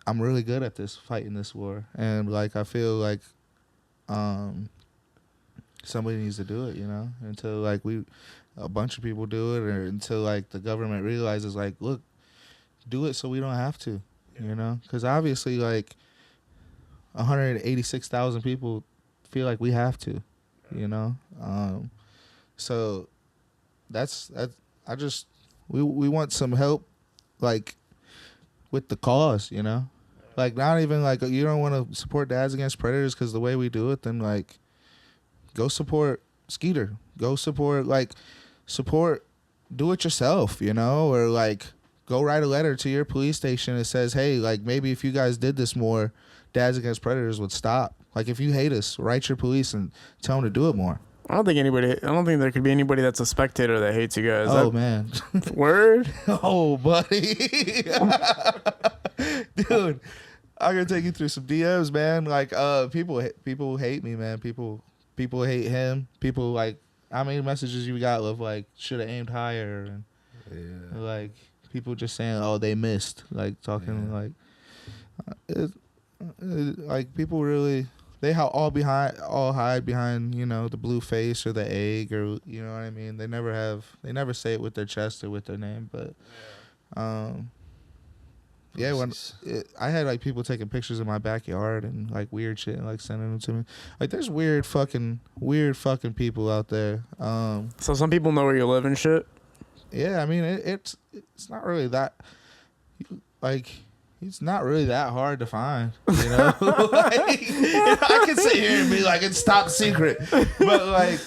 I'm really good at this, fighting this war, and like I feel like somebody needs to do it, until like a bunch of people do it, or until like the government realizes like, look, do it so we don't have to, because obviously like 186,000 people feel like we have to, so that's we want some help like with the cause, like not even like you don't want to support Dads Against Predators because the way we do it, then like go support Skeeter, go support do it yourself, or like go write a letter to your police station that says, hey, like maybe if you guys did this more, Dads Against Predators would stop. Like if you hate us, write your police and tell them to do it more. I don't think there could be anybody that's a spectator that hates you guys. Oh man. Word? Oh buddy. Dude, I'm gonna take you through some DMs, man. Like people hate me, man. People hate him. People like, how many messages you got of like should have aimed higher, and like people just saying, oh, they missed, like talking like like people really they all hide behind the blue face or the egg, or you know what I mean. They never say it with their chest or with their name, but I had like people taking pictures in my backyard and like weird shit and like sending them to me. Like there's weird fucking people out there. So some people know where you live and shit. Yeah, I mean it's not really that. Like He's not really that hard to find, you know. I can sit here and be like, it's top secret, but like,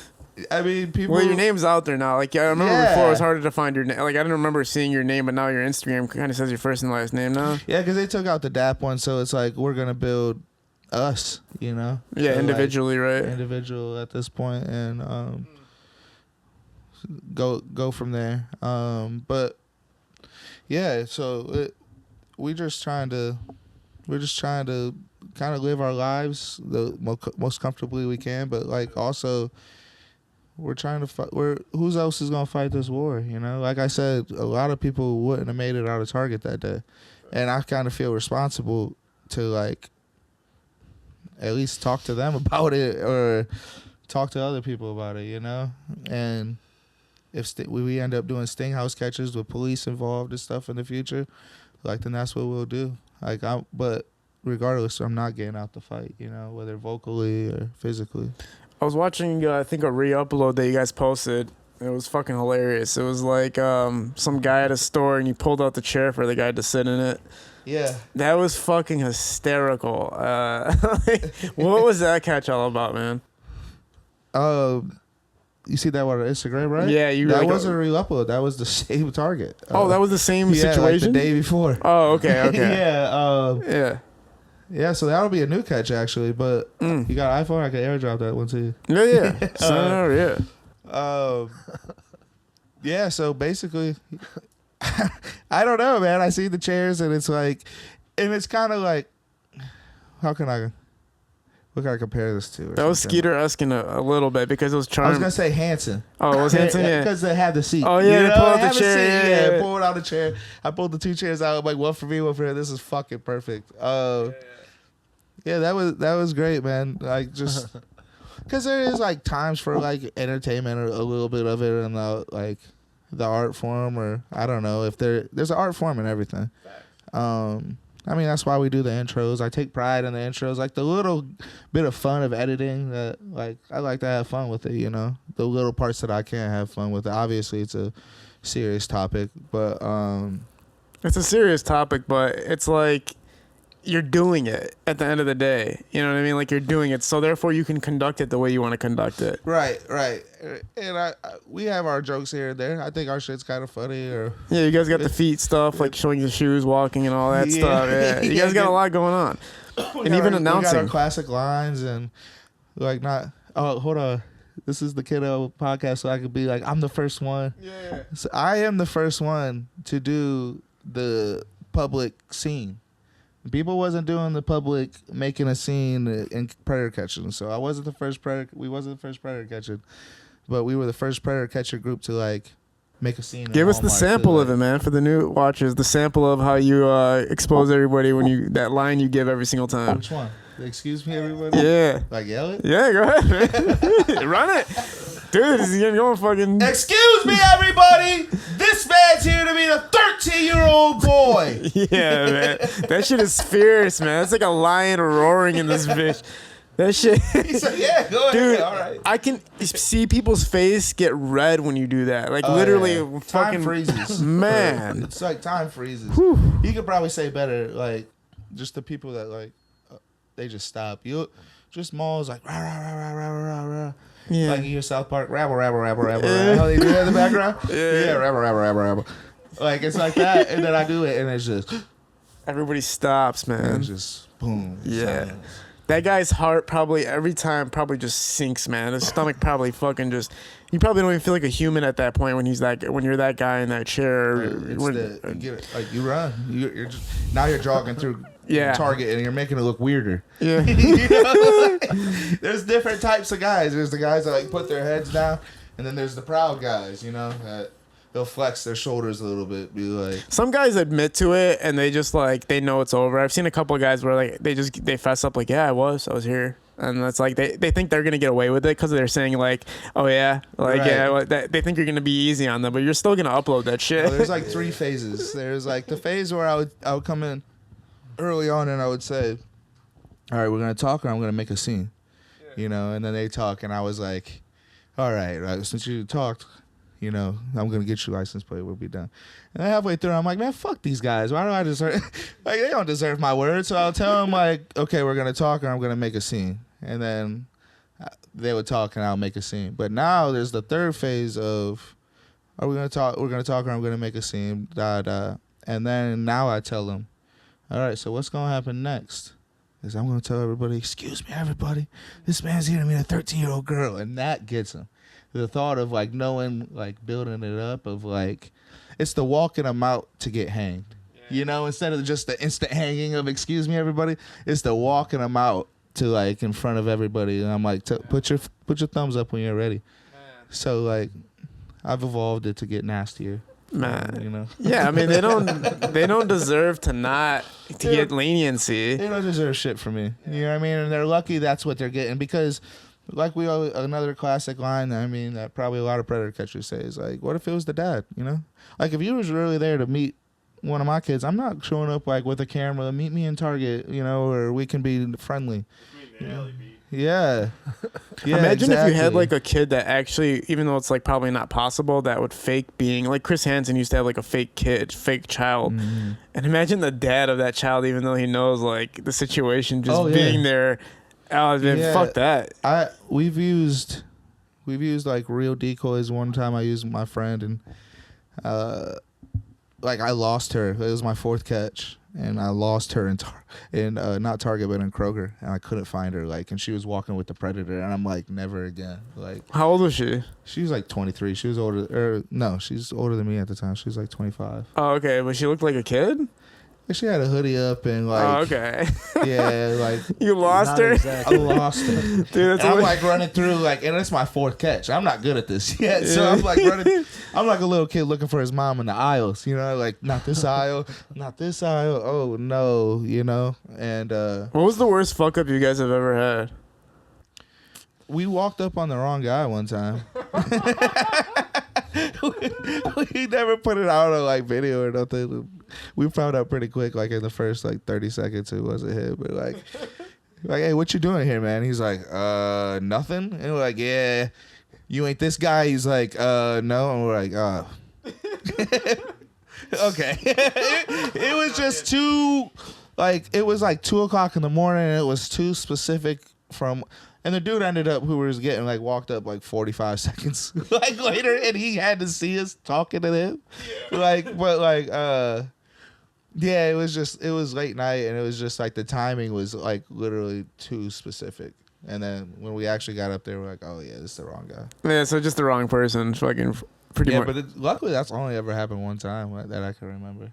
I mean, people. Well, your name's out there now. Like, I remember Yeah. before it was harder to find your name. Like, I didn't remember seeing your name, but now your Instagram kind of says your first and last name now. Yeah, because they took out the D.A.P one, so it's like we're gonna build us, you know. Yeah, So, individually, like, right? individual at this point, and go from there. But yeah, so we're just trying to kind of live our lives the most comfortably we can, but like also we're trying to fight. Who else is gonna fight this war? You know, like I said, a lot of people wouldn't have made it out of Target that day, and I kind of feel responsible to like at least talk to them about it or talk to other people about it. You know, and if we end up doing sting house catches with police involved and stuff in the future, like then that's what we'll do. But regardless, I'm not getting out the fight. You know, whether vocally or physically. I was watching, I think, a re-upload that you guys posted. It was fucking hilarious. It was like some guy at a store, and you pulled out the chair for the guy to sit in it. Yeah. That was fucking hysterical. What was that catch all about, man? You see that one on Instagram, right? Yeah, that wasn't a real upload. That was the same Target. That was the same yeah, situation? Like the day before. Oh, okay. yeah. Yeah. Yeah, so that'll be a new catch actually, but you got an iPhone, I can airdrop that one to you. Yeah. Send it over, yeah, so basically I don't know, man. I see the chairs and it's kind of like what can I compare this to? That was Skeeter-esque a little bit because it was I charming. was gonna say Hanson. Oh, it was Hanson, yeah. Because they have the seat. Oh yeah, you they pull out the chair. Yeah, pulled out the chair. I pulled the two chairs out. I'm like, one for me, one for her. This is fucking perfect. Yeah, that was great, man. Like just because there is like times for like entertainment or a little bit of it in the art form, or I don't know if there's an art form in everything. I mean, that's why we do the intros. I take pride in the intros, like the little bit of fun of editing that like I like to have fun with it, you know, the little parts that I can't have fun with it. Obviously it's a serious topic, but it's a serious topic, but it's like you're doing it at the end of the day. You know what I mean? Like you're doing it, so therefore you can conduct it the way you want to conduct it. Right. And we have our jokes here and there. I think our shit's kind of funny. Or yeah, you guys got the feet stuff, like showing the shoes, walking, and all that stuff. Yeah, you guys got a lot going on, and even announcing. We got our classic lines and like not. Oh, hold on. This is the Kiddo podcast, so I could be like, I'm the first one. Yeah. So I am the first one to do the public scene. People wasn't doing the public making a scene in predator catching, so I wasn't the first predator. We wasn't the first predator catching, but we were the first predator catcher group to like make a scene. Give us the sample of it, man, for the new watchers. The sample of how you expose everybody when that line you give every single time. Which one? Excuse me, everybody. Yeah. Like yell it. Yeah, go ahead, man. Run it, dude. This is going fucking. Excuse me, everybody. This man's here to be the 13-year-old boy. Yeah, man. That shit is fierce, man. It's like a lion roaring in this bitch. That shit. He's like, yeah, go ahead. Dude, all right. I can see people's face get red when you do that. Like literally, yeah. fucking Time freezes. Man, it's like time freezes. You could probably say better, like just the people that like they just stop. You just malls like rah rah rah rah rah rah rah. yeah. Like you hear South Park, rabble, rabble, rabble, rabble. Yeah. How they do that in the background? Yeah. Rabble, rabble, rabble, rabble. Like it's like that, and then I do it, and it's just Everybody stops, man. and it's just boom. Yeah. Silence. That guy's heart probably every time probably just sinks, man. His stomach probably fucking just. You probably don't even feel like a human at that point when you're that guy in that chair. You get it. Like you run, you're just, now you're jogging through Target and you're making it look weirder. Yeah. You know? There's different types of guys. There's the guys that like put their heads down, and then there's the proud guys. You know that they'll flex their shoulders a little bit, be like. Some guys admit to it and they just like they know it's over. I've seen a couple of guys where like they fess up like, yeah, I was here. And that's like they think they're gonna get away with it because they're saying like, oh yeah, like right. yeah, well, they think you're gonna be easy on them, but you're still gonna upload that shit. Well, there's like 3 phases. There's like the phase where I would come in early on and I would say, all right, we're gonna talk or I'm gonna make a scene, you know. And then they talk and I was like, all right, since you talked, you know, I'm gonna get your license plate. We'll be done. And then halfway through, I'm like, man, fuck these guys. Why do I deserve? Like, they don't deserve my word. So I'll tell them like, okay, we're gonna talk, or I'm gonna make a scene. And then they would talk, and I'll make a scene. But now there's the third phase of, are we gonna talk? We're gonna talk, or I'm gonna make a scene. Da da. And then now I tell them, all right, so what's gonna happen next? Is I'm gonna tell everybody, excuse me, everybody, this man's here to meet a 13-year-old girl, and that gets him. The thought of like knowing, like building it up of like, it's the walking them out to get hanged. You know, instead of just the instant hanging of excuse me, everybody, it's the walking them out to like in front of everybody. And I'm like, put your thumbs up when you're ready. So like, I've evolved it to get nastier. Man, you know. Yeah, I mean they don't deserve to get leniency. They don't deserve shit from me. You know what I mean? And they're lucky that's what they're getting, because like we always, another classic line, I mean, that probably a lot of predator catchers say is like, what if it was the dad, you know? Like if you was really there to meet one of my kids, I'm not showing up like with a camera, meet me in Target, you know, or we can be friendly. Yeah. Yeah. Imagine if you had exactly. like a kid that actually, even though it's like probably not possible, that would fake being like Chris Hansen used to have like a fake child. Mm-hmm. And imagine the dad of that child, even though he knows like the situation, just yeah. being there. Oh, man, Yeah. fuck that. We've used like real decoys. One time I used my friend, and like I lost her. It was my fourth catch, and I lost her in not Target but in Kroger, and I couldn't find her. Like, and she was walking with the predator, and I'm like, never again. Like, How old was she? she was like 23. She was older, no, she's older than me at the time. She was like 25. Oh, okay. But she looked like a kid? She had a hoodie up and like, Oh, okay. yeah, like You lost Not her? exactly. I lost her. Dude, that's And I'm what- like running through like, and it's my fourth catch. I'm not good at this yet, so I'm like running. I'm like a little kid looking for his mom in the aisles, you know, like not this aisle, not this aisle. Oh no, you know. And What was the worst fuck up you guys have ever had? we walked up on the wrong guy one time. we never put it out on like video or nothing. We found out pretty quick, like in the first like 30 seconds, it wasn't him. But like, hey, what you doing here, man? He's like, nothing. And we're like, yeah, you ain't this guy. He's like, no. And we're like, oh. Okay. It was just too, like, it was like 2 o'clock in the morning, and it was too specific from. And the dude ended up, who was getting like walked up like 45 seconds like later, and he had to see us talking to him. Yeah. Like, but like, yeah, it was late night, and it was just like the timing was like literally too specific. And then when we actually got up there, we're like, oh yeah, this is the wrong guy. Yeah, so just the wrong person. Fucking pretty Yeah, much. but luckily that's only ever happened one time that I can remember.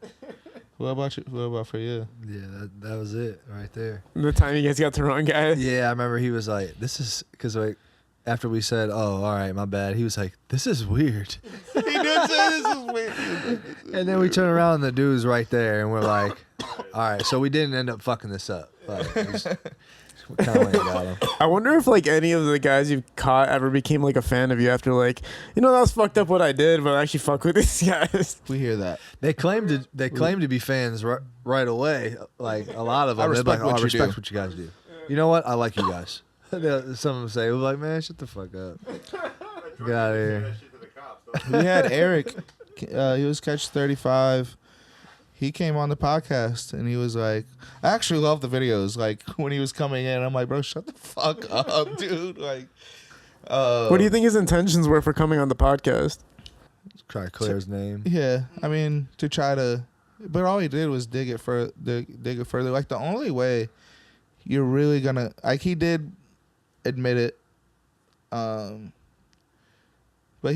What about you? What about for you? Yeah, that was it right there. The time you guys got the wrong guy. Yeah, I remember he was like, "This is," because like after we said, "Oh, all right, my bad," he was like, "This is weird." He did say this is weird. And then we turn around and the dude's right there, and we're like, "All right," so we didn't end up fucking this up. Like, we kind of went and got him. I wonder if like any of the guys you've caught ever became like a fan of you after like, you know, that was fucked up what I did, but I actually fuck with these guys. We hear that. They claim to be fans right away. Like a lot of them, I they're respect like, what I you respect do. what you guys do. You know what? I like you guys. Some of them say, "Like, man, shut the fuck up. Get out of here." We had Eric. He was catch 35. He came on the podcast, and he was like, I actually love the videos. Like, when he was coming in, I'm like, bro, shut the fuck up, dude. Like, What do you think his intentions were for coming on the podcast? Try to clear his name. yeah, I mean, to try to, but all he did was dig it further. Like, the only way you're really gonna, like, he did admit it, but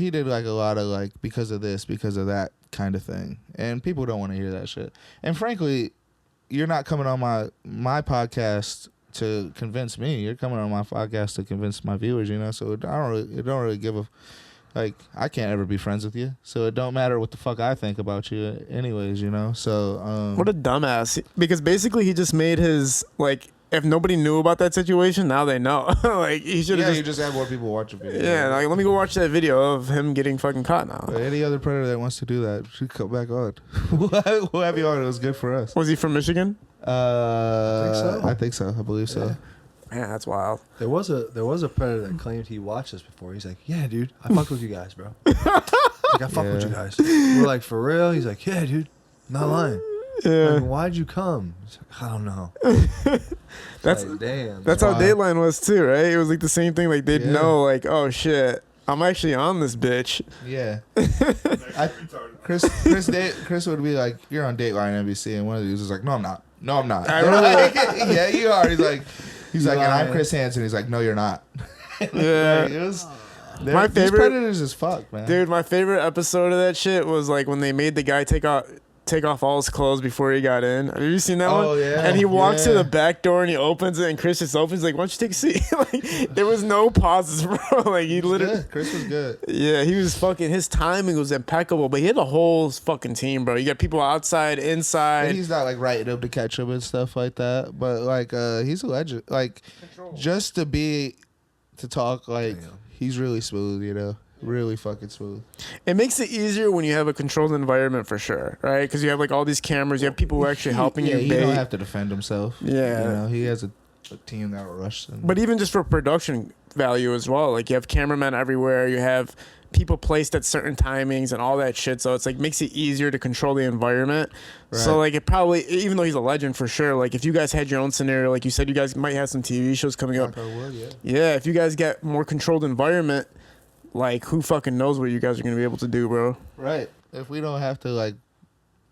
he did like a lot of like, because of this, because of that kind of thing, and people don't want to hear that shit. And frankly, you're not coming on my podcast to convince me. You're coming on my podcast to convince my viewers, you know. So it don't really give a, like, I can't ever be friends with you, so it don't matter what the fuck I think about you anyways, you know. So What a dumbass. Because basically he just made his, like, if nobody knew about that situation, now they know. Like, he should have you just have more people watch a video. Yeah, like, let me go watch that video of him getting fucking caught now. But any other predator that wants to do that should come back on. We'll have you on. It was good for us. Was he from Michigan? I think so. I believe so. Man, that's wild. There was a predator that claimed he watched us before. He's like, "Yeah, dude, I fucked with you guys, bro." He's like, I fuck with you guys. We're like, for real? He's like, yeah, dude. Not lying. Yeah. Like, why'd you come? He's like, I don't know. That's like, damn. That's how Dateline was too, right? It was like the same thing. Like they'd Yeah. know, like, oh shit, I'm actually on this bitch. Yeah. Retarded. Chris would be like, "You're on Dateline NBC," and one of the dudes was like, "No, I'm not. No, I'm not." I remember Like, yeah, you are. He's like, and I'm lying. Chris Hansen. He's like, "No, you're not." Yeah. Like, it was. My These favorite- predators is fuck, man. Dude, my favorite episode of that shit was like when they made the guy take off all his clothes before he got in. Have you seen that one? Oh, yeah, And he walks to yeah. the back door and he opens it, and Chris just opens like, "Why don't you take a seat?" Like there was no pauses, bro. Like he literally. Good. Chris was good. Yeah, he was fucking. His timing was impeccable, but he had a whole fucking team, bro. You got people outside, inside. And he's not like writing up to catch him and stuff like that. But like, he's a legend. Like, just to talk like he's really smooth. You know, really fucking smooth. It makes it easier when you have a controlled environment for sure, right? Because you have like all these cameras, you have people who are actually helping you. He bait. don't have to defend himself. Yeah. You know, he has a team that will rush him. But even just for production value as well, like you have cameramen everywhere, you have people placed at certain timings and all that shit. So it's like makes it easier to control the environment. So Right. like it probably, even though he's a legend for sure, like if you guys had your own scenario, like you said, you guys might have some TV shows coming up. Yeah, if you guys get more controlled environment, like who fucking knows what you guys are gonna be able to do, bro? Right. If we don't have to like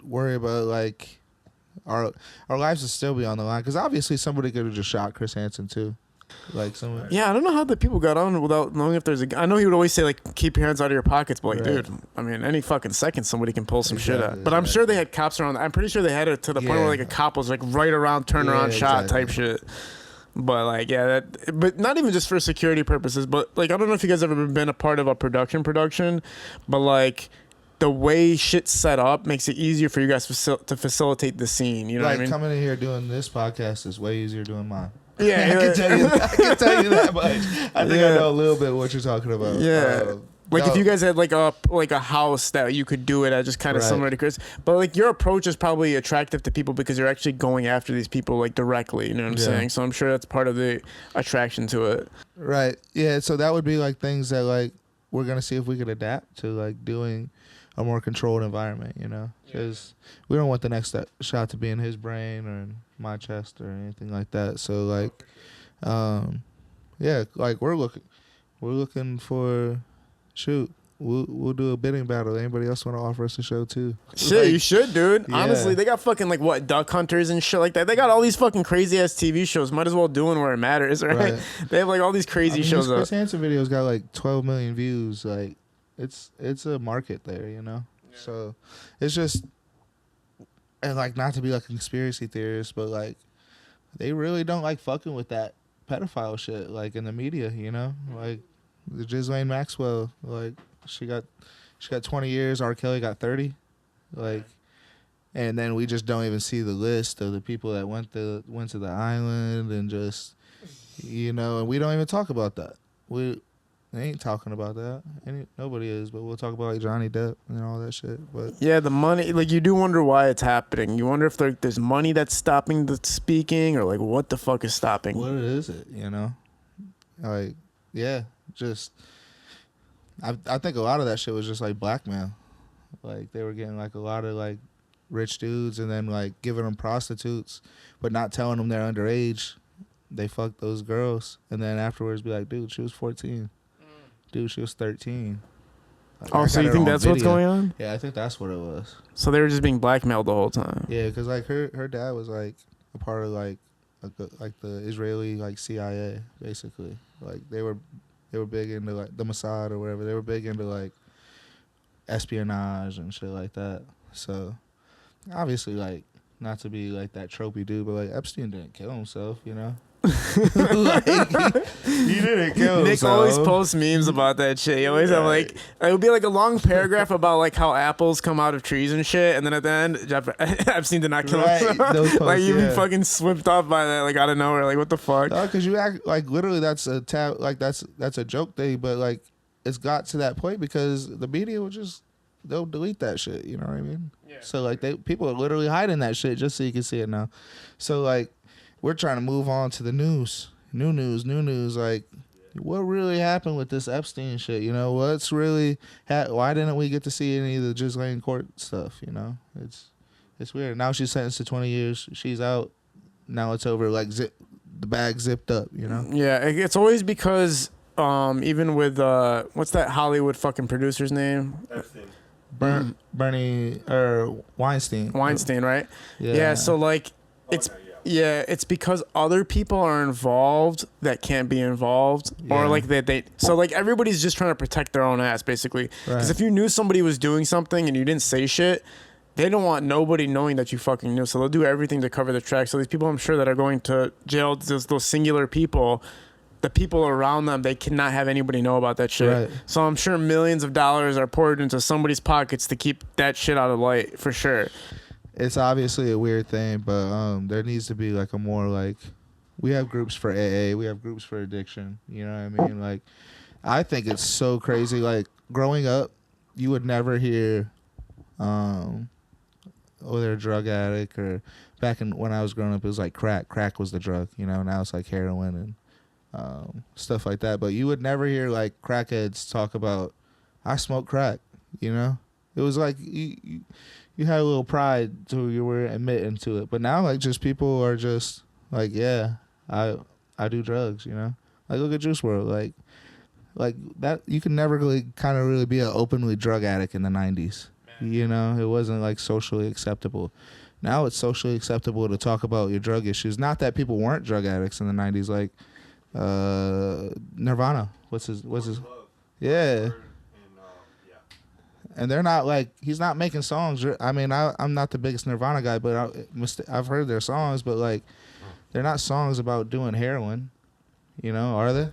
worry about like our lives would still be on the line, because obviously somebody could have just shot Chris Hansen too, like someone. Yeah, I don't know how the people got on without knowing if there's a. I know he would always say like keep your hands out of your pockets, but like, Right. dude, I mean, any fucking second somebody can pull some shit Exactly, out. But I'm exactly. sure they had cops around. I'm pretty sure they had it to the point where Yeah. like a cop was like right around, turn around, Yeah, shot exactly. type shit. But like, yeah, that. But not even just for security purposes. But like, I don't know if you guys ever been a part of a production, but like. The way shit's set up makes it easier for you guys to facilitate the scene. You know Like what I mean? coming in here doing this podcast is way easier doing mine. Yeah, I can tell you. I can tell you that much. I think Yeah. I know a little bit what you're talking about. Yeah. Like no, if you guys had like a house that you could do it at, just kind of Right. similar to Chris, but like your approach is probably attractive to people because you're actually going after these people like directly. You know what I'm Yeah. saying? So I'm sure that's part of the attraction to it. Right. Yeah. So that would be like things that like we're gonna see if we could adapt to like doing a more controlled environment. You know, because we don't want the next shot to be in his brain or in my chest or anything like that. So like, yeah, like we're looking for shoot. We'll do a bidding battle. Anybody else want to offer us a show too? Shit, Like, you should, dude. yeah. Honestly, they got fucking like what duck hunters and shit like that. They got all these fucking crazy ass TV shows. Might as well do it where it matters, right? Right. They have like all these crazy shows This up. Chris Hansen video's got like 12 million views. Like, it's a market there, you know. So it's just, and like not to be like a conspiracy theorist, but like they really don't like fucking with that pedophile shit like in the media, you know. Like the Ghislaine Maxwell, like she got 20 years. R. Kelly got 30, like. And then we just don't even see the list of the people that went to the island and just, you know, and we don't even talk about that. They ain't talking about that. Nobody is, but we'll talk about like Johnny Depp and all that shit. But Yeah, the money, like you do wonder why it's happening. You wonder if there's money that's stopping the speaking, or like what the fuck is stopping. what is it, you know? Like, yeah, just I think a lot of that shit was just like blackmail. Like they were getting like a lot of like rich dudes and then like giving them prostitutes, but not telling them they're underage. They fucked those girls and then afterwards be like, dude, she was 14. Dude, she was 13. Like, Oh, I so got you it think on that's what's video. going on? Yeah, I think that's what it was. So they were just being blackmailed the whole time. Yeah, because like her dad was like a part of like the Israeli like CIA basically. Like they were big into like the Mossad or whatever. They were big into like espionage and shit like that. So obviously like not to be like that tropey dude, but like Epstein didn't kill himself, you know. Like, he didn't kill Nick himself. always posts memes about that shit. He always have like it would be like a long paragraph about like how apples come out of trees and shit, and then at the end, Epstein did not kill Right, himself. those posts, Like you'd yeah. be fucking swept off by that, like out of nowhere. Like what the fuck? Because you act like literally that's a like that's a joke thing, but like it's got to that point because the media will just they'll delete that shit. You know what I mean? Yeah. So like people are literally hiding that shit just so you can see it now. So like we're trying to move on to the news, new news. Like what really happened with this Epstein shit? You know, what's really why didn't we get to see any of the Ghislaine Court stuff? You know, it's weird. Now she's sentenced to 20 years. She's out. Now it's over. Like the bag zipped up. You know. Yeah, it's always because even with what's that Hollywood fucking producer's name? Epstein. Bernie or Weinstein. Weinstein, right? Yeah. Yeah. So like, it's. Okay, yeah. Yeah, it's because other people are involved that can't be involved, or Yeah. like they. So like everybody's just trying to protect their own ass, basically. Because Right. if you knew somebody was doing something and you didn't say shit, they don't want nobody knowing that you fucking knew. So they'll do everything to cover the tracks. So these people, I'm sure, that are going to jail, those singular people, the people around them, they cannot have anybody know about that shit. Right. So I'm sure millions of dollars are poured into somebody's pockets to keep that shit out of light, for sure. It's obviously a weird thing, but there needs to be like a more like, we have groups for AA, we have groups for addiction. You know what I mean? Like, I think it's so crazy. Like growing up, you would never hear, oh, they're a drug addict, or back in when I was growing up, it was like crack. Crack was the drug. You know, now it's like heroin and stuff like that. But you would never hear like crackheads talk about, I smoke crack. You know, it was like you had a little pride to you were admitting to it. But now like just people are just like, yeah, I do drugs, you know? Like look at Juice WRLD. Like that you can never really kind of really be an openly drug addict in the 90s. You know, it wasn't like socially acceptable. Now it's socially acceptable to talk about your drug issues. Not that people weren't drug addicts in the 90s, like Nirvana. What's his yeah. And they're not like, he's not making songs. I mean, I'm not the biggest Nirvana guy, but I've heard their songs, but like, they're not songs about doing heroin. You know, are they?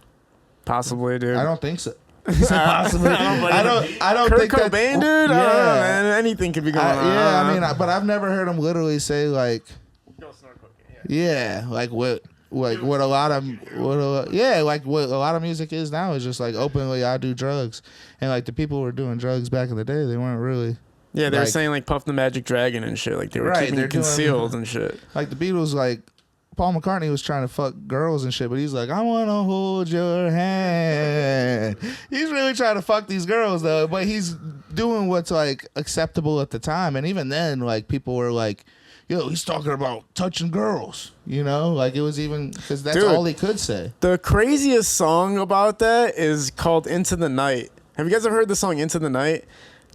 Possibly, dude. I don't think so. Possibly. I don't Kurt think Cobain, that. dude. I don't know, man. Anything could be going on. Yeah, I mean, but I've never heard him literally say like, yeah, like what a lot of music is now is just like openly I do drugs, and like the people who were doing drugs back in the day, they weren't really. Yeah, they were like, saying like Puff the Magic Dragon and shit. Like they were keeping it concealed and shit. Like the Beatles, like Paul McCartney was trying to fuck girls and shit, but he's like, I want to hold your hand. He's really trying to fuck these girls though, but he's doing what's like acceptable at the time, and even then, like people were like, yo, he's talking about touching girls, you know? Like, it was even, because that's all he could say. The craziest song about that is called Into the Night. Have you guys ever heard the song Into the Night?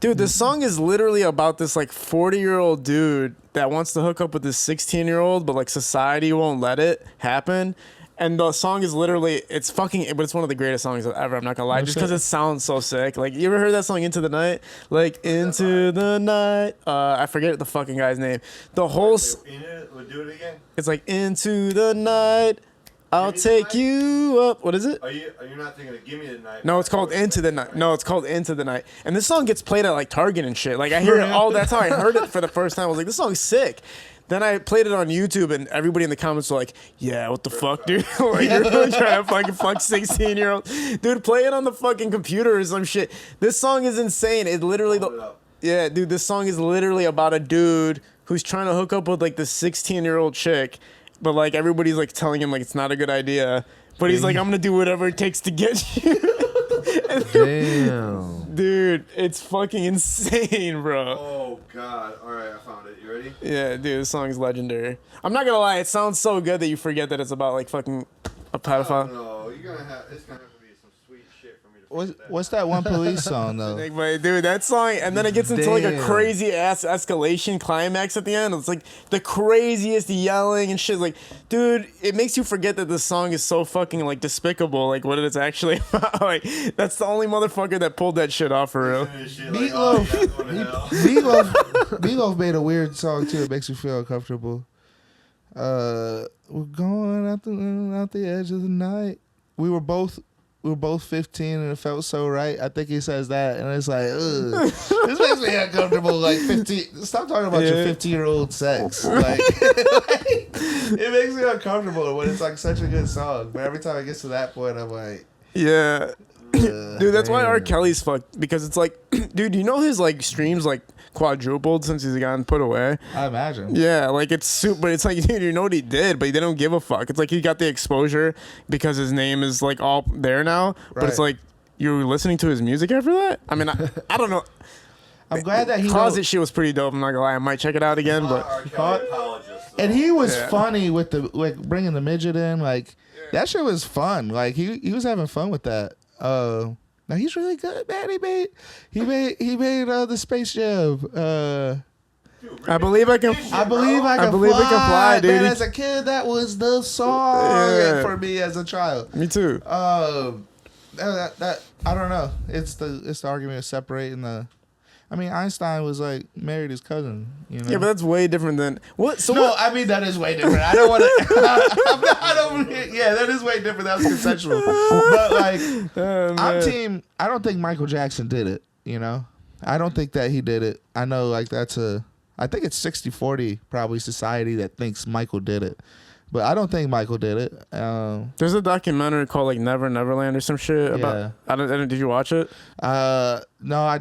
Dude, this song is literally about this, like, 40-year-old dude that wants to hook up with this 16-year-old, but, like, society won't let it happen. And the song is literally, it's fucking, but it's one of the greatest songs ever, I'm not gonna lie, just because it sounds so sick. Like, you ever heard that song, Into the Night? Like, Into the Night. I forget the fucking guy's name. The whole, We'll do it again. it's like, Into the Night, I'll take you up. What is it? Are you not thinking of Give Me the Night? No, it's called Into the Night. No, it's called Into the Night. And this song gets played at, like, Target and shit. Like, I hear it all, that's how I heard it for the first time. I was like, this song's sick. Then I played it on YouTube, and everybody in the comments were like, yeah, what the fuck, dude? Like, you're really trying to fucking fuck 16-year-olds. Dude, play it on the fucking computer or some shit. This song is insane. It literally... Yeah, dude, this song is literally about a dude who's trying to hook up with, like, this 16-year-old chick, but, like, everybody's, like, telling him, like, it's not a good idea. But he's like, I'm going to do whatever it takes to get you. Damn. Dude, it's fucking insane, bro. Oh, God. All right, I found it. You ready? Yeah, dude, this song's legendary. I'm not gonna lie, it sounds so good that you forget that it's about like fucking a pedophile. No, it's gonna have to be some sweet shit for me to forget What's that one Police song, though? Like, but dude, that song, and then it gets into like a Damn. crazy ass escalation climax at the end. It's like the craziest yelling and shit. Like, dude, it makes you forget that this song is so fucking like despicable. Like, what it's actually about. Like, that's the only motherfucker that pulled that shit off for real. Meatloaf made a weird song too. It makes you feel uncomfortable. We're going out the edge of the night. We were both 15 and it felt so right. I think he says that, and it's like, ugh. This makes me uncomfortable. Like 15. Stop talking about your 15-year-old sex. Like, it makes me uncomfortable when it's like such a good song. But every time it gets to that point, I'm like, Yeah. Dude, that's why R. Damn. Kelly's fucked, because it's like, dude, you know his like streams like quadrupled since he's gotten put away. I imagine. Yeah, like it's super, but it's like, dude, you know what he did, but they don't give a fuck. It's like he got the exposure because his name is like all there now, but it's Right. like you're listening to his music after that. I mean, I don't know. I'm glad that he Closet knows- shit was pretty dope. I'm not gonna lie, I might check it out again, but R. Kelly apologist. And he was Yeah. funny with the like bringing the midget in. Like that shit was fun. Like he was having fun with that. Now he's really good, man. He made the Space Jam. I believe I can. I believe I can believe fly. I can fly, dude. Man, as a kid, that was the song Yeah. for me as a child. Me too. That I don't know. It's the argument of separating the. I mean, Einstein was like married his cousin. You know. Yeah, but that's way different than what. So No, what? I mean that is way different. I don't want to. I'm not over here. Yeah, that is way different. That was consensual. But like, Oh, I'm man. team. I don't think Michael Jackson did it. You know, I don't think that he did it. I know, like that's a. I think it's 60-40 probably society that thinks Michael did it, but I don't think Michael did it. There's a documentary called like Never Neverland or some shit about. Yeah. I don't. Did you watch it? No, I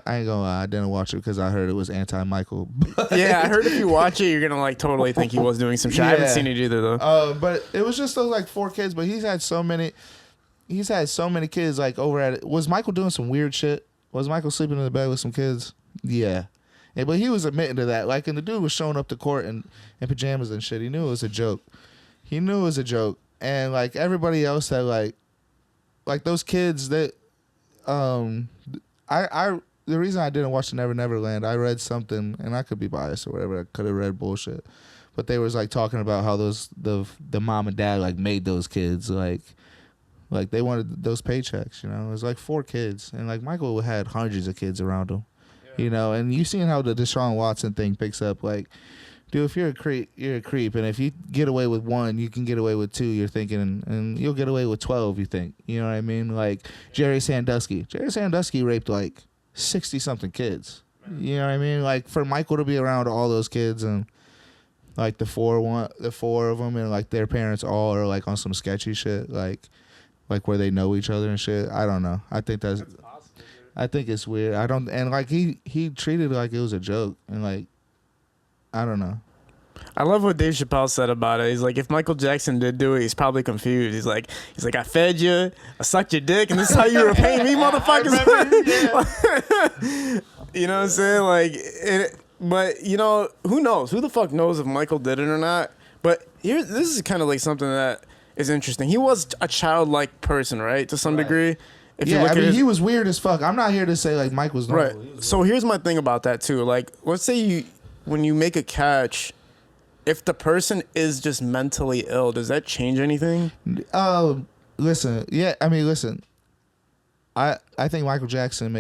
ain't gonna lie. I didn't watch it because I heard it was anti-Michael. Yeah, I heard if you watch it, you're gonna like totally think he was doing some shit. I haven't Yeah. seen it either though. But it was just those like 4 kids. But he's had so many kids like over at it. Was Michael doing some weird shit? Was Michael sleeping in the bed with some kids? Yeah. But he was admitting to that. Like, and the dude was showing up to court in pajamas and shit. He knew it was a joke. And like everybody else that like those kids that the reason I didn't watch the Never Neverland, I read something, and I could be biased or whatever. I could have read bullshit, but they was like talking about how the mom and dad like made those kids like they wanted those paychecks. You know, it was like 4 kids, and like Michael had hundreds of kids around him. You know, and you seen how the Deshaun Watson thing picks up. Like, dude, if you're a creep, you're a creep, and if you get away with 1, you can get away with 2. You're thinking, and you'll get away with 12. You think, you know what I mean? Like Jerry Sandusky raped like 60-something kids. You know what I mean? Like for Michael to be around all those kids and like the 4 of them, and like their parents all are like on some sketchy shit, like where they know each other and shit. I don't know. I think that's I think it's weird. I don't, and like he treated it like it was a joke, and like I don't know. I love what Dave Chappelle said about it. He's like, if Michael Jackson did do it, he's probably confused. He's like, I fed you, I sucked your dick, and this is how you repay me, motherfuckers. You know what I'm saying? Like, but you know, who knows? Who the fuck knows if Michael did it or not? But this is kind of like something that is interesting. He was a childlike person, right, to some degree. If you Yeah, look I at mean, his, he was weird as fuck. I'm not here to say like Mike was normal. right. So here's my thing about that too. Like, let's say when you make a catch, if the person is just mentally ill, does that change anything? Listen, yeah, I mean, listen. I think Michael Jackson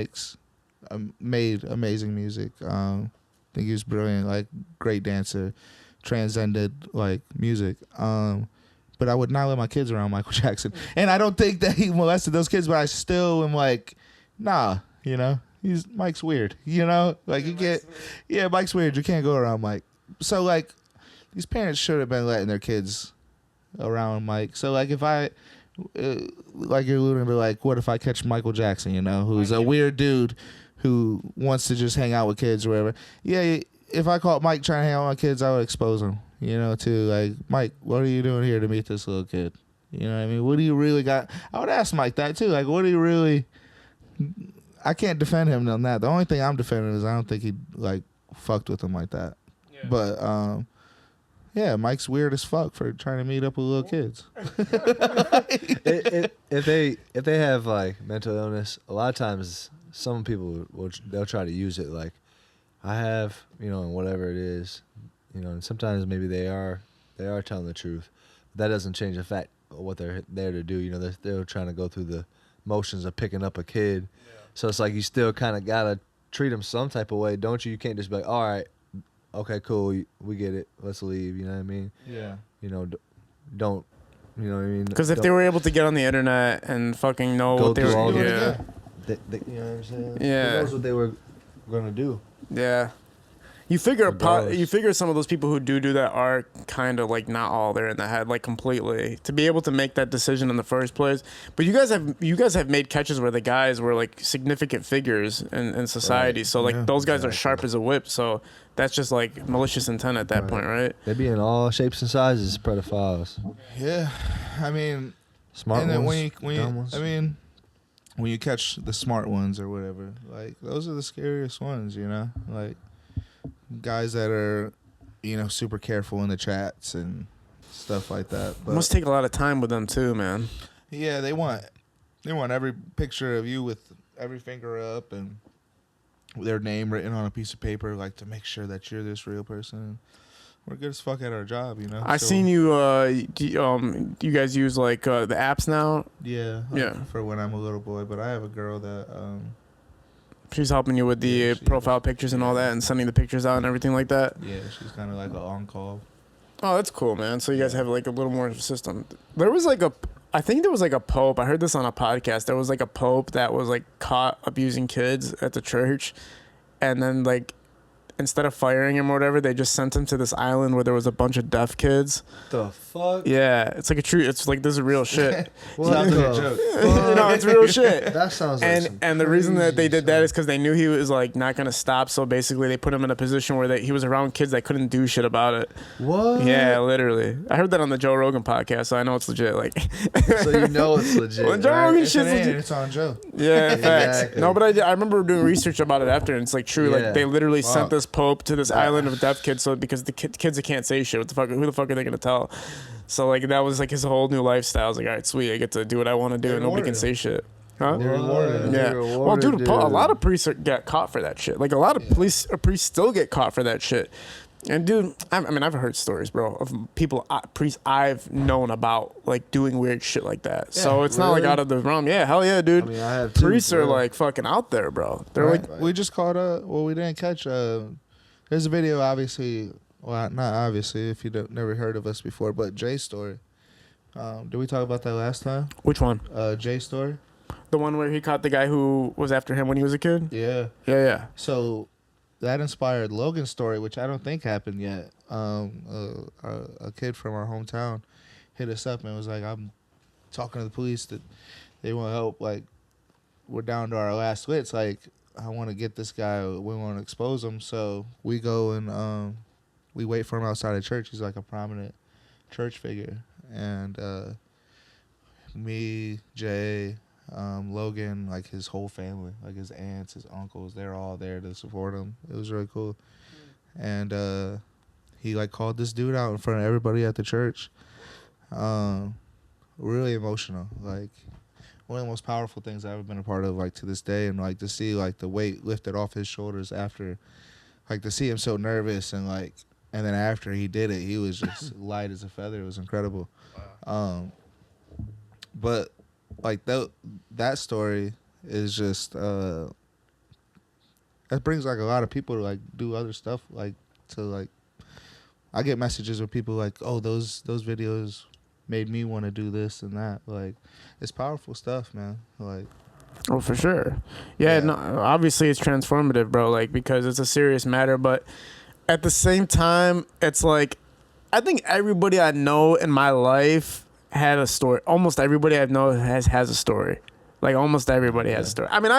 made amazing music. I think he was brilliant, like great dancer, transcended like music. But I would not let my kids around Michael Jackson, and I don't think that he molested those kids. But I still am like, nah, you know, Mike's weird, you know, like you can't. Yeah, Mike's weird. You can't go around Mike. So like, these parents should have been letting their kids around Mike. So like, if I, like you're alluding to, like, what if I catch Michael Jackson, you know, who's a weird dude who wants to just hang out with kids or whatever. Yeah, if I caught Mike trying to hang out with kids, I would expose him. You know, to like, Mike, what are you doing here to meet this little kid? You know what I mean? What do you really got? I would ask Mike that too. Like, what do you really? I can't defend him on that. The only thing I'm defending is I don't think he like fucked with him like that. Yeah. But yeah, Mike's weird as fuck for trying to meet up with little kids. If they have like mental illness, a lot of times some people they'll try to use it like I have, you know, and whatever it is, you know, and sometimes maybe they are telling the truth. That doesn't change the fact of what they're there to do. You know, they're trying to go through the motions of picking up a kid. Yeah. So it's like you still kind of gotta treat them some type of way, don't you? You can't just be like, all right, okay, cool, we get it, let's leave. You know what I mean? Yeah. You know, don't. You know what I mean? Because if they were able to get on the internet and fucking know what they were, you know what I'm saying? Yeah. Who knows what they were gonna do? Yeah. You figure Regardless. you figure some of those people who do that are kind of like not all there in the head, like completely to be able to make that decision in the first place. But you guys have made catches where the guys were like significant figures in society. Right. So like Yeah, those guys are exactly. sharp as a whip. So that's just like malicious intent at that Right. point, right? They be in all shapes and sizes, pedophiles. Yeah, I mean, Smart and then ones, when dumb you, ones. I mean, when you catch the smart ones or whatever, like those are the scariest ones, you know, like guys that are, you know, super careful in the chats and stuff like that. It But must take a lot of time with them too, man. yeah, they want every picture of you with every finger up and their name written on a piece of paper, like to make sure that you're this real person. We're good as fuck at our job, you know. I So, seen you. You guys use like the apps now. Yeah, Yeah. For when I'm a little boy, but I have a girl that She's helping you with the Yeah, she profile is. pictures and all that, and sending the pictures out and everything like that. yeah, she's kind of like an on call. Oh, that's cool, man. So you guys have like a little more system. There was like I think there was like a pope. I heard this on a podcast. There was like a pope that was like caught abusing kids at the church, and then like instead of firing him or whatever, they just sent him to this island where there was a bunch of deaf kids. The fuck? Yeah, it's like a true. It's like this is real shit. Sounds like a joke. You know, it's real shit. That sounds like some And the reason that they crazy did that stuff. is because they knew he was like not gonna stop. So basically, they put him in a position where he was around kids that couldn't do shit about it. What? Yeah, literally. I heard that on the Joe Rogan podcast, so I know it's legit. Like, So you know it's legit. Well, Joe right? Rogan If shit's it ain't, legit. it's on Joe. yeah, facts. Exactly. No, but I remember doing research about it after, and it's like true. Yeah. Like they literally sent Fuck. this pope to this island of deaf kids, so because the kids that can't say shit, what the fuck? Who the fuck are they gonna tell? So like that was like his whole new lifestyle. I was like, all right, sweet, I get to do what I want to do, They and nobody rewarded can him. say shit. Huh? They rewarded him. Yeah. They Well, rewarded dude, a lot of priests get caught for that shit. Like a lot of priests still get caught for that shit. And dude, I mean, I've heard stories, bro, of people, priests I've known about, like doing weird shit like that. So it's not like really? out of the realm. Yeah, hell yeah, dude. I mean, I have two, Priests are bro. like fucking out there, bro. They're Right. like, We just caught well, we didn't catch there's a video, obviously, well, not obviously, if you never heard of us before, but Jay's story. Did we talk about that last time? which one? Jay's story? The one where he caught the guy who was after him when he was a kid? Yeah. Yeah, yeah. So that inspired Logan's story, which I don't think happened yet. A kid from our hometown hit us up and was like, I'm talking to the police that they want help. Like, we're down to our last wits. Like, I want to get this guy. We want to expose him. So we go and we wait for him outside of church. He's like a prominent church figure. And me, Jay, Logan, like his whole family, like his aunts, his uncles, they're all there to support him. It was really cool. And he like called this dude out in front of everybody at the church. Really emotional. Like one of the most powerful things I've ever been a part of, like to this day, and like to see like the weight lifted off his shoulders after, like to see him so nervous and like, and then after he did it, he was just light as a feather. It was incredible. But like that story is just that brings like a lot of people to like do other stuff, like to like I get messages of people like, oh, those videos made me want to do this and that. Like it's powerful stuff, man. Like Oh, for sure. Yeah, Yeah. no, obviously it's transformative, bro, like because it's a serious matter, but at the same time, it's like I think everybody I know in my life had a story. Almost everybody I know has a story. Like almost everybody has a story. I mean,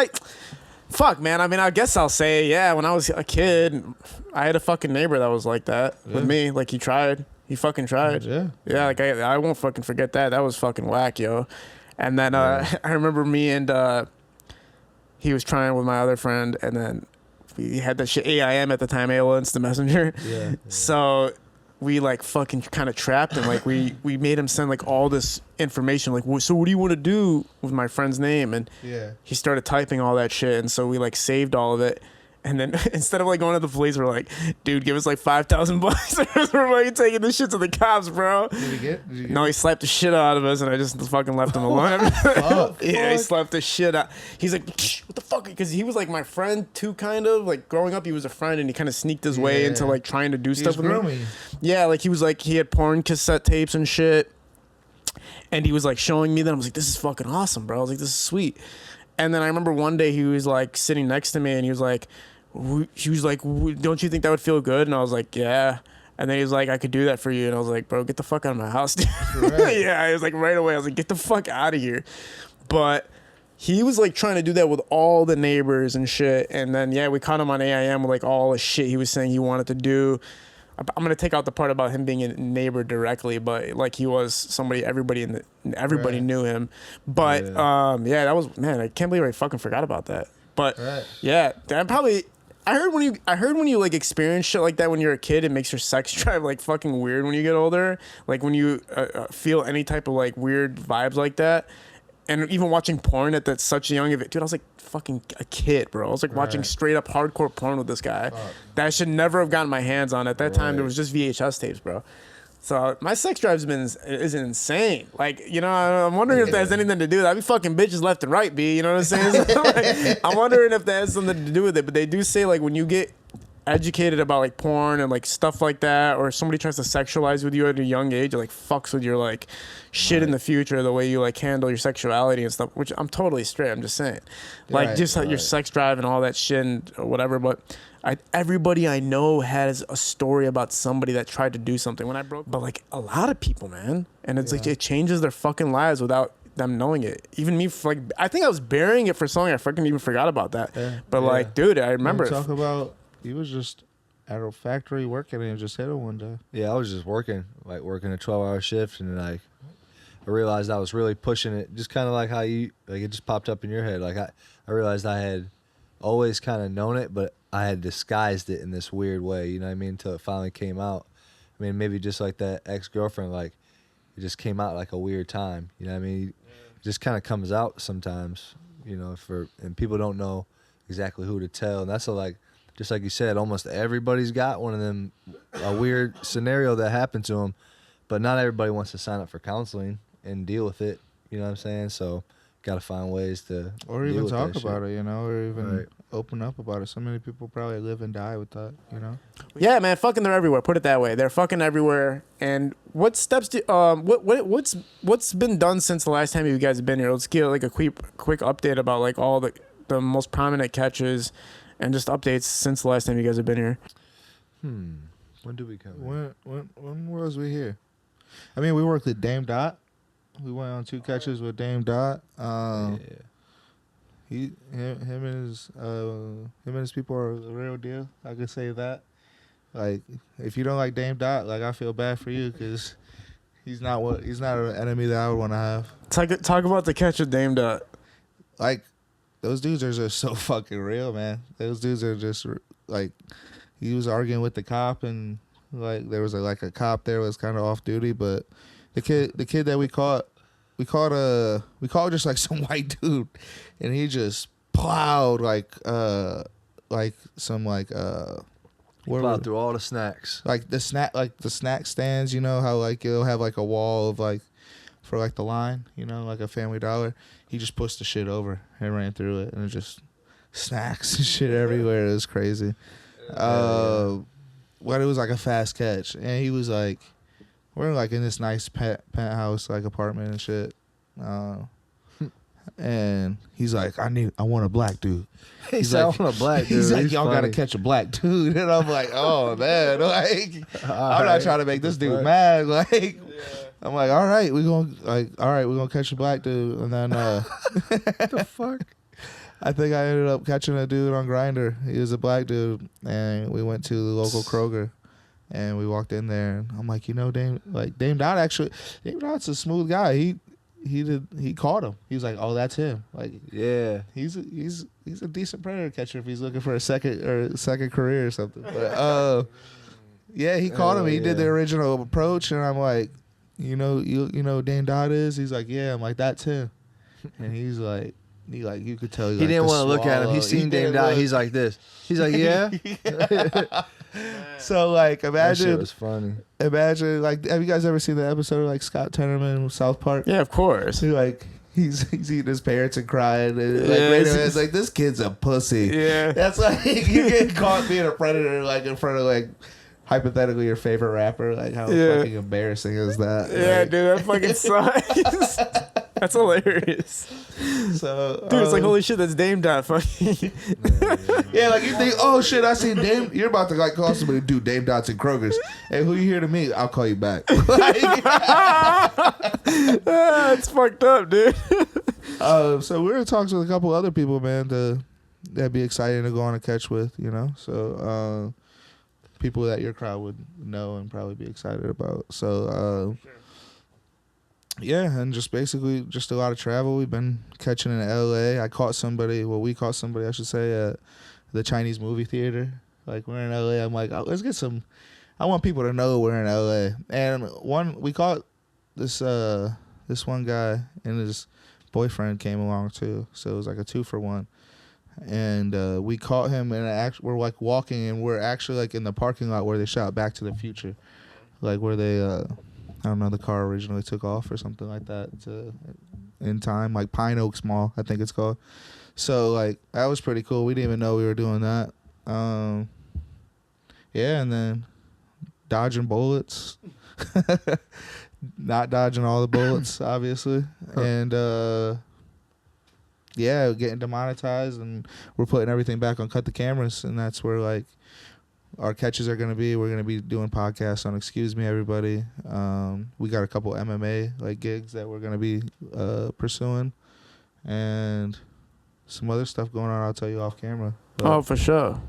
fuck, man. I mean, I guess I'll say, yeah, when I was a kid, I had a fucking neighbor that was like that with me. Like he tried. He fucking tried. yeah. Yeah, like I won't fucking forget that. That was fucking whack, yo. And then I remember me and he was trying with my other friend, and then we had that shit AIM at the time, AOL Instant Messenger. Yeah. So we like fucking kind of trapped him. Like we made him send like all this information. Like, so what do you want to do with my friend's name? And Yeah. he started typing all that shit, and so we like saved all of it. And then instead of like going to the police, we're like, dude, give us like $5,000. We're like taking this shit to the cops, bro. Did you get? No, he slapped the shit out of us, and I just fucking left him alone. Yeah, he slapped the shit out. He's like, what the fuck? Because he was like my friend too, kind of. Like growing up, he was a friend, and he kind of sneaked his way Yeah. into like trying to do He stuff was with me. grooming. Yeah, like he was like, he had porn cassette tapes and shit. And he was like showing me that. I was like, this is fucking awesome, bro. I was like, this is sweet. And then I remember one day he was like sitting next to me, and he was like, he was like, don't you think that would feel good? And I was like, yeah. And then he was like, I could do that for you. And I was like, bro, get the fuck out of my house, dude. Right. Yeah, I was like, right away. I was like, get the fuck out of here. But he was like trying to do that with all the neighbors and shit. And then, yeah, we caught him on AIM with like all the shit he was saying he wanted to do. I'm going to take out the part about him being a neighbor directly, but like he was somebody, everybody Right. knew him. But yeah, that was, man, I can't believe I fucking forgot about that. But Right. yeah, that probably, I heard when you like experience shit like that when you're a kid, it makes your sex drive like fucking weird when you get older. Like when you feel any type of like weird vibes like that. And even watching porn at that such a young of it, dude, I was like fucking a kid, bro. I was like watching Right. straight up hardcore porn with this guy that I should never have gotten my hands on. At that time, there was just VHS tapes, bro. So my sex drive's is insane. Like, you know, I'm wondering if that has anything to do with it. I be fucking bitches left and right, B. You know what I'm saying? So, like, I'm wondering if that has something to do with it. But they do say like when you get educated about like porn and like stuff like that, or somebody tries to sexualize with you at a young age, it like fucks with your like shit in the future, the way you like handle your sexuality and stuff, which I'm totally straight. I'm just saying, like Right, just your sex drive and all that shit and whatever. But everybody I know has a story about somebody that tried to do something when I broke. But like a lot of people, man, and it's like it changes their fucking lives without them knowing it. Even me, like I think I was burying it for so long, I fucking even forgot about that. Yeah. But like, dude, I remember. Talk about he was just at a factory working and just hit it one day. Yeah, I was just working a 12-hour shift, and like I realized I was really pushing it, just kind of like how you like it just popped up in your head. Like I realized I had always kind of known it, but I had disguised it in this weird way. You know what I mean? Until it finally came out. I mean, maybe just like that ex-girlfriend, like it just came out like a weird time. You know what I mean? It just kind of comes out sometimes. You know, and people don't know exactly who to tell, and that's just like you said, almost everybody's got one of them, a weird scenario that happened to them, but not everybody wants to sign up for counseling and deal with it. You know what I'm saying? So, got to find ways to Or deal even with talk that about shit. it, you know, or even Right. open up about it. So many people probably live and die with that, you know? Yeah, man, fucking they're everywhere. Put it that way. They're fucking everywhere. And what steps do what's been done since the last time you guys have been here? Let's get like a quick update about like all the most prominent catches and just updates since the last time you guys have been here. When do we come? in? When was we here? I mean, we worked with Dame Dot. We went on 2 catches with Dame Dot. Yeah. Him and his people are the real deal. I could say that. Like, if you don't like Dame Dot, like I feel bad for you because he's not an enemy that I would want to have. Talk about the catch with Dame Dot. Like, those dudes are just so fucking real, man. Those dudes are just like, he was arguing with the cop, and like there was a cop there was kind of off duty, but the kid that we caught just like some white dude, and he just plowed Plowed through all the snacks. like the snack stands, you know how like it'll have like a wall of like for like the line, you know, like a Family Dollar. He just pushed the shit over and ran through it, and it just snacks and shit everywhere. It was crazy. But it was like a fast catch, and he was like, we're like in this nice penthouse like apartment and shit. And he's like, I want a black dude. He said, like- I want a black dude. He's like, He's y'all gotta funny. catch a black dude. And I'm like, oh man, like I'm not right. trying to make this dude Right. mad. Like I'm like, all right, we're gonna catch a black dude. And then What the fuck? I think I ended up catching a dude on Grindr. He was a black dude, and we went to the local Kroger, and we walked in there, and I'm like, you know, Dame Dot's a smooth guy. He caught him. He was like, oh, that's him. Like, Yeah. he's a decent predator catcher if he's looking for a second career or something. But yeah, he caught him. He did the original approach, and I'm like, you know who Dame Dot is? He's like, yeah. I'm like, that's him. And he's like, you could tell He didn't want to look at him. He seen Dame Dot. He's like this. He's like, yeah. So like, That shit imagine was funny. like, have you guys ever seen the episode of like Scott Tenorman of South Park? Yeah, of course. He like he's eating his parents and crying, and like Yeah, later it's- it's like, this kid's a pussy. Yeah. That's like you get caught being a predator like in front of like hypothetically your favorite rapper. Like how Yeah. fucking embarrassing is that? Yeah, Like, dude, that fucking sucks. That's hilarious. So, Dude, it's like, holy shit, that's Dame Dot. Fucking. yeah, like you think, oh shit, I seen Dame. You're about to like call somebody, dude, Dame Dots and Kroger's. Hey, who you here to meet? I'll call you back. It's fucked up, dude. So we're in talks with a couple other people, man, that'd be exciting to go on a catch with, you know. So people that your crowd would know and probably be excited about. So yeah, and just basically just a lot of travel. We've been catching in LA. We caught somebody, I should say, at the Chinese movie theater. Like, we're in LA. I'm like, oh, let's get some. I want people to know we're in LA. And we caught this one guy, and his boyfriend came along too. So it was like a 2-for-1. And we caught him, and we're like walking, and we're actually like in the parking lot where they shot Back to the Future, like where they I don't know, the car originally took off or something like that in time, like Pine Oaks Mall, I think it's called. So like that was pretty cool. We didn't even know we were doing that. Yeah, and then dodging bullets, not dodging all the bullets, obviously, and yeah, getting demonetized, and we're putting everything back on Cut the Cameras, and that's where like our catches are gonna be. We're gonna be doing podcasts on Excuse Me Everybody. We got a couple MMA like gigs that we're gonna be pursuing, and some other stuff going on. I'll tell you off camera. But, Oh, for sure.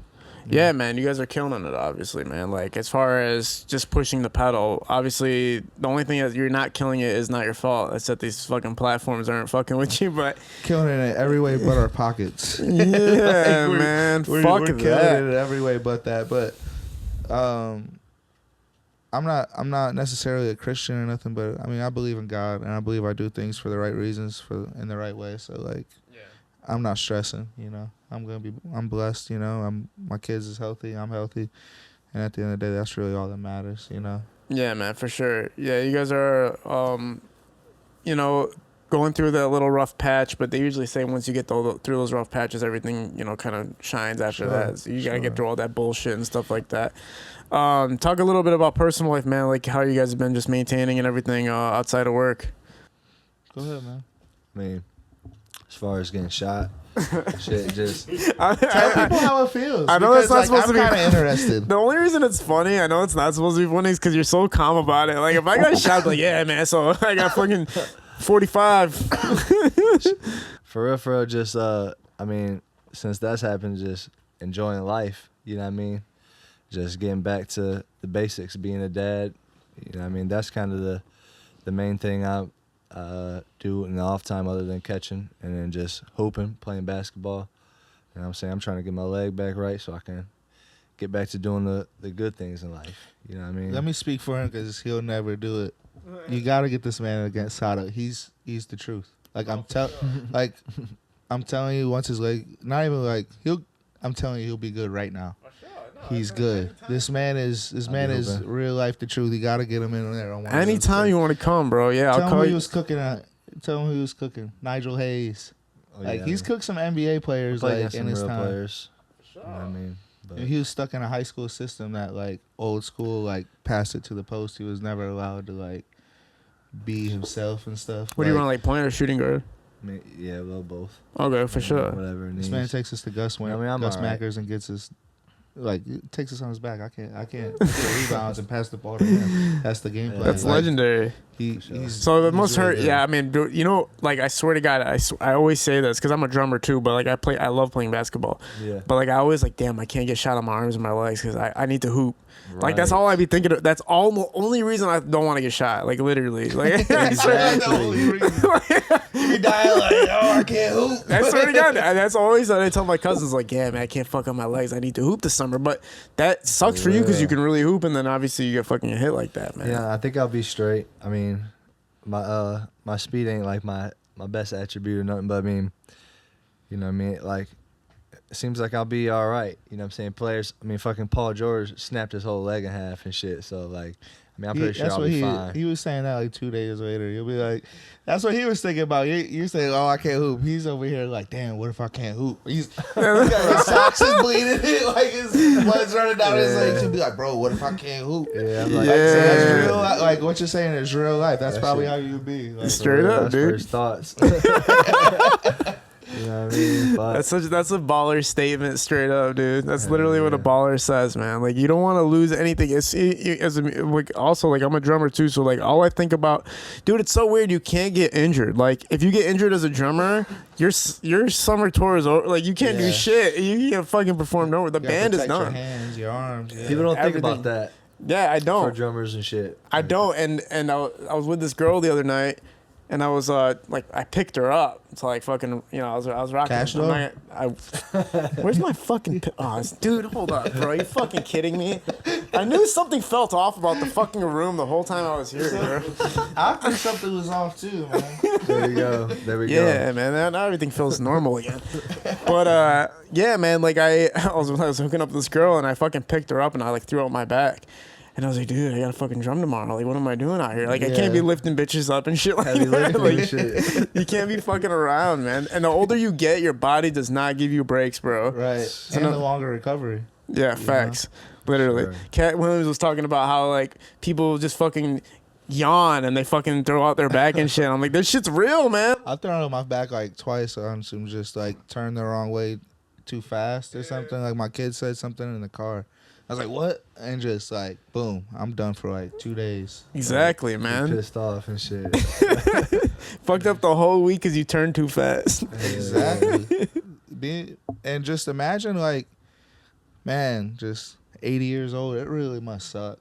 Yeah, man, you guys are killing it, obviously, man. Like, as far as just pushing the pedal, obviously, the only thing that you're not killing it is not your fault. It's that these fucking platforms aren't fucking with you, but... killing it in every way but our pockets. Yeah, like man, we're fuck killing that. it in every way but that. But I'm not necessarily a Christian or nothing, but I mean, I believe in God, and I believe I do things for the right reasons, in the right way. So, like, I'm not stressing, you know. I'm blessed, you know. My kids is healthy, I'm healthy, and at the end of the day, that's really all that matters, you know. Yeah, man, for sure. Yeah, you guys are, you know, going through that little rough patch, but they usually say once you get through those rough patches, everything, you know, kind of shines after that. So you gotta get through all that bullshit and stuff like that. Talk a little bit about personal life, man. Like how you guys have been just maintaining and everything outside of work. Go ahead, man. I mean, as far as getting shot, shit, just Tell people how it feels. I know it's not supposed to be. I'm kind of interested. The only reason it's funny, I know it's not supposed to be funny, is because you're so calm about it. Like if I got shot, like yeah, man. So I got fucking 45. for real, just I mean, since that's happened, just enjoying life. You know what I mean? Just getting back to the basics, being a dad. You know what I mean? That's kind of the main thing I do in the off time other than catching, and then just hooping, playing basketball. You know what I'm saying? I'm trying to get my leg back right so I can get back to doing the good things in life. You know what I mean? Let me speak for him because he'll never do it. You gotta get this man against Sada. He's the truth. Like I'm telling you, once his leg, not even like I'm telling you, he'll be good right now. He's good. This man is real life the truth. You gotta get him in there. On one Anytime you want to come, bro. Yeah, I'll call you. He was cooking. Tell him who he was cooking. Nigel Hayes. He's cooked some NBA players like in his time. Players. You know what I mean? But he was stuck in a high school system that like old school, like passed it to the post. He was never allowed to like be himself and stuff. What do you want, like point or shooting guard? yeah, well, both. Okay, for sure. Whatever. This man takes us to Gus Mackers Mackers and gets us. Like, takes us on his back. I can't get the rebounds and pass the ball to him. That's the game plan. That's legendary. So it must hurt. Yeah, I mean, dude, you know, like I swear to God, I always say this because I'm a drummer too. But like I love playing basketball. Yeah. But like I always like, damn, I can't get shot on my arms and my legs because I need to hoop. Right. Like that's all I be thinking of. That's all the only reason I don't want to get shot. Like literally. Like I swear, You be dying like, oh, I can't hoop. I swear to God, that's always what I tell my cousins. Like, yeah, man, I can't fuck up my legs. I need to hoop this summer. But that sucks for you because you can really hoop, and then obviously you get fucking hit like that, man. Yeah, I think I'll be straight. I mean, my speed ain't like my best attribute or nothing, but I mean, you know what I mean? Like, it seems like I'll be all right. You know what I'm saying? Players, I mean, fucking Paul George snapped his whole leg in half and shit. So, like, I mean, I'm pretty sure That's I'll what be fine. he was saying that like 2 days later. He'll be like, that's what he was thinking about. You saying, oh, I can't hoop. He's over here like, damn, what if I can't hoop? He got his socks is bleeding, like his blood's running down his legs. He'll be like, bro, what if I can't hoop? Yeah, I'm like, Like, so that's Yeah. real life. Like what you're saying is real life. That's That probably shit. how you would be. Like, Straight up, that's dude. First thoughts. You know what I mean? But That's a baller statement, straight up, dude. That's Hell literally what a yeah. baller says, man. Like you don't want to lose anything. Like also like I'm a drummer too, so like all I think about, dude, it's so weird. You can't get injured. Like if you get injured as a drummer, your summer tour is over. Like you can't do Yeah. shit. You can't fucking perform nowhere. The you gotta band is protect your done. hands, your arms. Yeah. people don't think Everything. about that Yeah, I for don't. drummers and shit. I don't. And I was with this girl the other night. And I was like, I picked her up. So like fucking, I was rocking. Cash I'm dough? where's my fucking? Dude, hold up, bro. You fucking kidding me? I knew something felt off about the fucking room the whole time I was here, bro. I think something was off too, man. There you go. There we go. Yeah, man. Now everything feels normal again. But yeah, man. Like I was hooking up with this girl and I fucking picked her up and I like threw out my back. And I was like, dude, I gotta fucking drum tomorrow. Like, what am I doing out here? Like, I can't be Yeah. lifting bitches up and shit like Heavy that. lifting and Like, shit. you can't be fucking around, man. And the older you get, your body does not give you breaks, bro. Right. And the longer recovery. Yeah, facts. Literally. Sure. Cat Williams was talking about how, like, people just fucking yawn and they fucking throw out their back and shit. I'm like, this shit's real, man. I've thrown on my back like twice on some just like turned the wrong way too fast or something. Like my kid said something in the car. I was like, what? And just like, boom, I'm done for like 2 days. Exactly, Get man. pissed off and shit. Fucked up the whole week because you turned too fast. Exactly. And just imagine like, man, just 80 years old. It really must suck.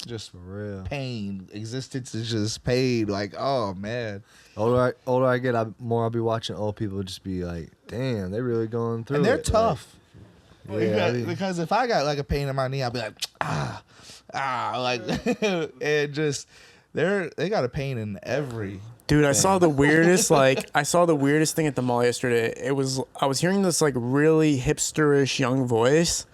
Just For real. pain. Existence is just pain. Like, oh man. Older I get, more I'll be watching old people just be like, damn, they really going through And they're it. tough. Like, yeah, I mean, Because if I got like a pain in my knee, I'd be like, like, and just they got a pain in every. Dude, I saw the weirdest thing at the mall yesterday. I was hearing this like really hipsterish young voice.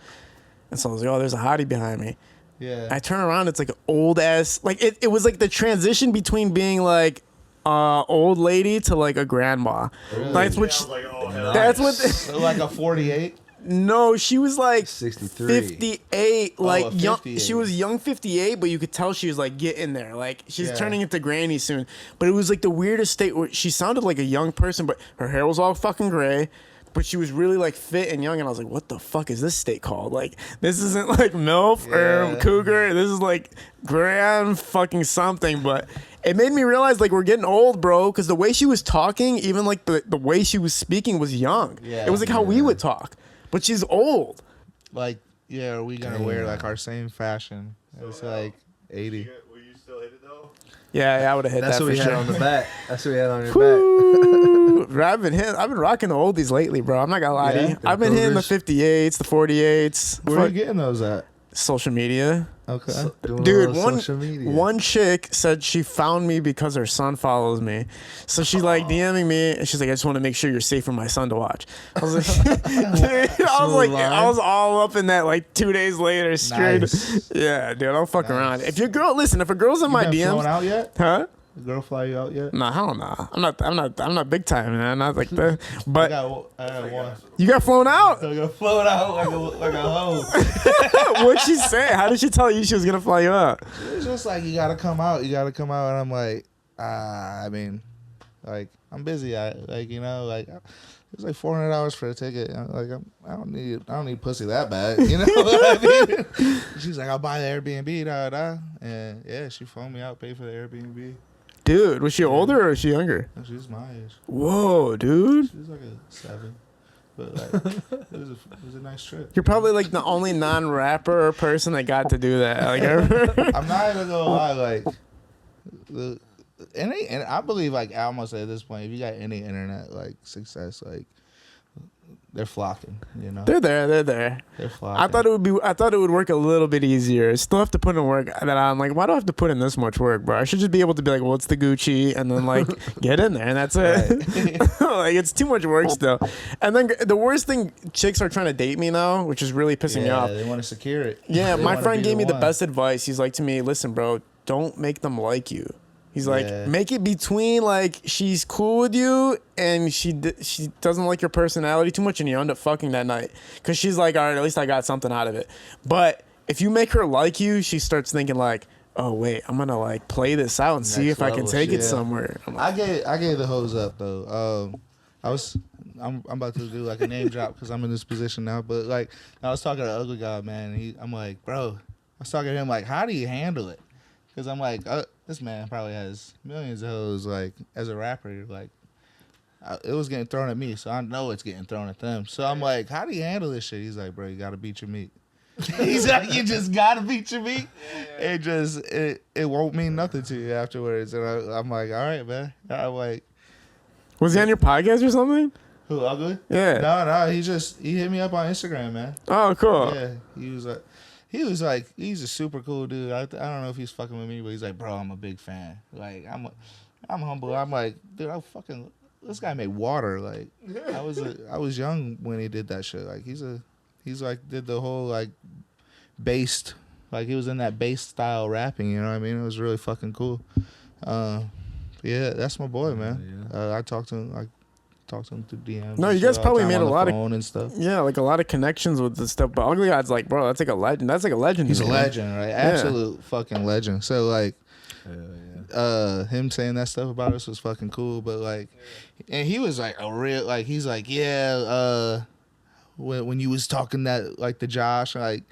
And so I was like, oh, there's a hottie behind me. Yeah. I turn around, it's like old ass, like it was like the transition between being like old lady to like a grandma. Really? That's I what was like, oh, hell. that's what So like a 48. no, she was like 63. 58, like a young. 58. She was young 58, but you could tell she was like getting there. Like she's Yeah. turning into granny soon. But it was like the weirdest state where she sounded like a young person, but her hair was all fucking gray. But she was really like fit and young, and I was like, "What the fuck is this state called? Like, this isn't like MILF or Yeah. Cougar. This is like grand fucking something." But it made me realize like we're getting old, bro. Because the way she was talking, even like the way she was speaking was young. Yeah. It was like how we would talk, but she's old. Like, yeah, are we gonna wear like our same fashion? It's like 80. Will you still hit it though? Yeah, I would have hit That's that what for we had sure. on the back. That's what we had on your back. Woo. I've been rocking the oldies lately, bro. I'm not gonna lie to Yeah? you. I've been hitting the Cougars. 58s, the 48s. Where are Fuck, you getting those at? social media. Okay. Doing a Dude, little social media. one chick said she found me because her son follows me. So she's like DMing me and she's like, I just want to make sure you're safe for my son to watch. I was like, dude, I was all up in that like 2 days later straight. Nice. Yeah, dude, don't fuck Nice. around. If your girl, listen, if a girl's in my You been flown DMs, out yet? huh? The girl fly you out yet? Nah, hell nah. I'm not big time, man. I'm not like that. I But got one. you got flown out. I got flown out like a hoe. What'd she say? How did she tell you she was gonna fly you out? It's just like you gotta come out. And I'm like, I mean, like I'm busy. It's like $400 for a ticket. I don't need pussy that bad. You know what I mean? She's like, I'll buy the Airbnb, and yeah, she phoned me out, paid for the Airbnb. Dude, was she older or was she younger? And she's my age. Whoa, dude. She's like a 7, but like it was a nice trip. You're probably like the only non-rapper person that got to do that. Like, ever. I'm not even gonna lie, like and I believe like almost at this point, if you got any internet like success, like they're flocking. You know, They're there. They're there. they're flocking. I thought it would work a little bit easier. I still have to put in work. That I'm like, why do I have to put in this much work, bro? I should just be able to be like, well, it's the Gucci, and then like get in there, and that's it. Like it's too much work still. And then the worst thing, chicks are trying to date me now, which is really pissing me off. They want to secure it. Yeah, They my wanna friend be gave me the one. best advice. He's like to me, listen, bro, don't make them like you. He's like, Yeah. make it between like she's cool with you and she doesn't like your personality too much, and you end up fucking that night because she's like, all right, at least I got something out of it. But if you make her like you, she starts thinking like, oh wait, I'm gonna like play this out and see Next if I can level take it shit. somewhere. I'm like, I gave the hose up though. I'm about to do like a name drop because I'm in this position now. But like I was talking to the ugly guy, man. And I'm like, bro. I was talking to him like, how do you handle it? Because I'm like, this man probably has millions of hoes. Like as a rapper, like it was getting thrown at me, so I know it's getting thrown at them. So I'm like, how do you handle this shit? He's like, bro, you gotta beat your meat. He's like, you just gotta beat your meat. It won't mean nothing to you afterwards. And I'm like, all right, man. I'm like, was he on your podcast or something? who, ugly? Yeah. No, he hit me up on Instagram, man. Oh, cool. Yeah, he was like, he's a super cool dude. I don't know if he's fucking with me, but he's like, bro, I'm a big fan. Like, I'm humble. I'm like, dude, this guy made water. Like, I was young when he did that shit. Like, he's like did the whole like based, like he was in that bass style rapping. You know what I mean? It was really fucking cool. Yeah, that's my boy, man. I talked to him. Through DMs. No, you guys probably made a lot of and stuff. Yeah, like a lot connections with this stuff. But Ugly God's like, bro, that's like a legend. That's like a legend. He's to a me. legend, right? Absolute fucking legend. So like, him saying that stuff about us was fucking cool. But like, and he was like a real like he's like when you was talking that like to Josh, like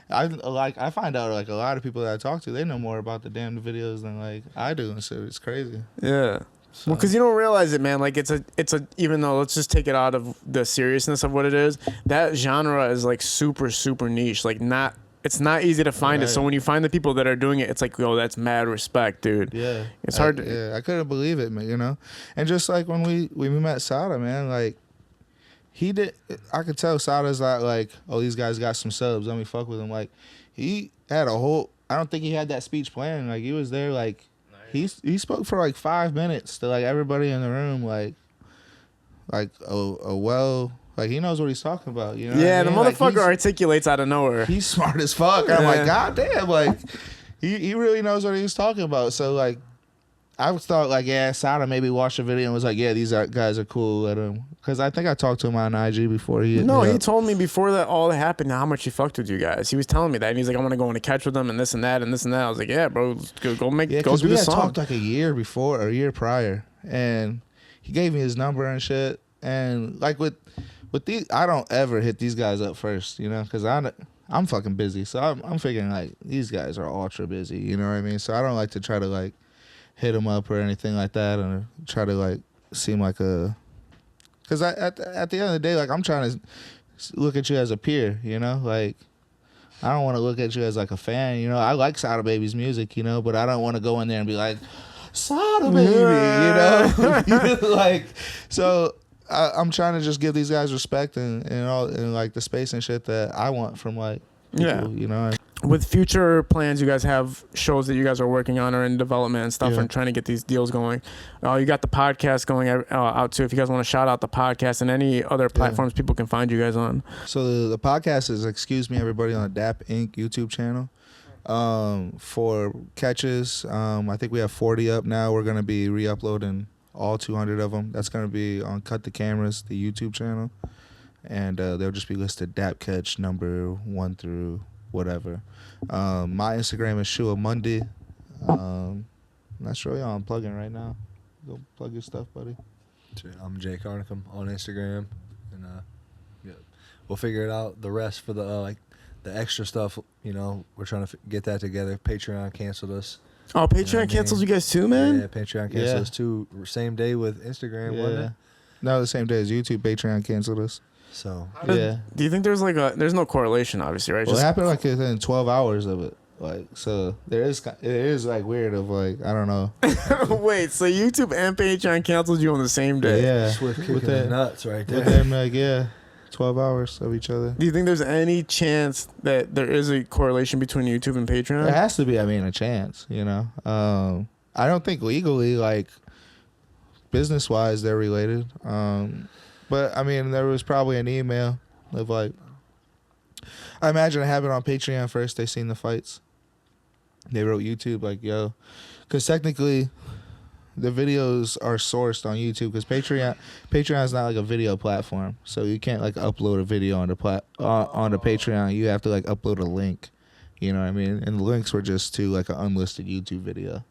I find out like a lot of people that I talk to, they know more about the damn videos than like I do, and so it's crazy. Yeah. So. Well, because you don't realize it, man. Like it's a even though let's just take it out of the seriousness of what it is. That genre is like super super niche. Like it's not easy to find it. So when you find the people that are doing it, it's like, yo, that's mad respect, dude. Yeah, it's hard. I couldn't believe it, man. You know, and just like when we met Sada, man, like he did. I could tell Sada's not like, oh, these guys got some subs. Let me fuck with them. Like he had a whole. I don't think he had that speech planned. Like he was there, like. He spoke for like 5 minutes to like everybody in the room, like he knows what he's talking about, you know? Yeah, the Like, motherfucker articulates out of nowhere. He's smart as fuck. I'm like, god damn, like he really knows what he was talking about. So like, I thought like, yeah, Sada maybe watched the video and was like, yeah, these guys are cool. Let him, because I think I talked to him on IG before he. He told me before that all that happened how much he fucked with you guys. He was telling me that, and he's like, I want to go on a catch with them and this and that and this and that. I was like, yeah, bro, go do we the had song. talked like a year prior, and he gave me his number and shit. And like with these, I don't ever hit these guys up first, you know, because I'm fucking busy. So I'm figuring like these guys are ultra busy, you know what I mean? So I don't like to try to like hit them up or anything like that, and try to like seem like a. Because at the end of the day, like I'm trying to look at you as a peer, you know, like. I don't want to look at you as like a fan, you know. I like Sada Baby's music, you know, but I don't want to go in there and be like, Sada Baby, you know. Like, so I'm trying to just give these guys respect and all and like the space and shit that I want from like people, you know. With future plans, you guys have shows that you guys are working on or in development and stuff, and trying to get these deals going. You got the podcast going out too. If you guys want to shout out the podcast and any other platforms people can find you guys on. So the podcast is Excuse Me Everybody on the D.A.P Inc. YouTube channel. For catches, I think we have 40 up now. We're going to be re-uploading all 200 of them. That's going to be on Cut the Cameras, the YouTube channel. And they'll just be listed D.A.P catch number 1 through whatever. My Instagram is Shua Monday. Not sure y'all I'm plugging right now. Go plug your stuff, buddy. I'm Jay Carnicum on Instagram, and we'll figure it out. The rest for the like the extra stuff, you know, we're trying to get that together. Patreon canceled us. Oh, Patreon cancels you guys too, man? Yeah, Patreon canceled us too. Same day with Instagram, wasn't it? No, the same day as YouTube. Patreon canceled us. So Do you think there's there's no correlation, obviously, right? Well, it happened like within 12 hours of it. Like, so it is like weird of like, I don't know. Wait, so YouTube and Patreon canceled you on the same day? Yeah. Swift kicking the nuts right there. Within like, 12 hours of each other. Do you think there's any chance that there is a correlation between YouTube and Patreon? There has to be. I mean, a chance. You know. I don't think legally, like business wise, they're related. But I mean, there was probably an email of like, I imagine it happened on Patreon first. They seen the fights. They wrote YouTube like, yo, because technically the videos are sourced on YouTube because Patreon is not like a video platform, so you can't like upload a video onto Patreon. You have to like upload a link, you know what I mean? And the links were just to like an unlisted YouTube video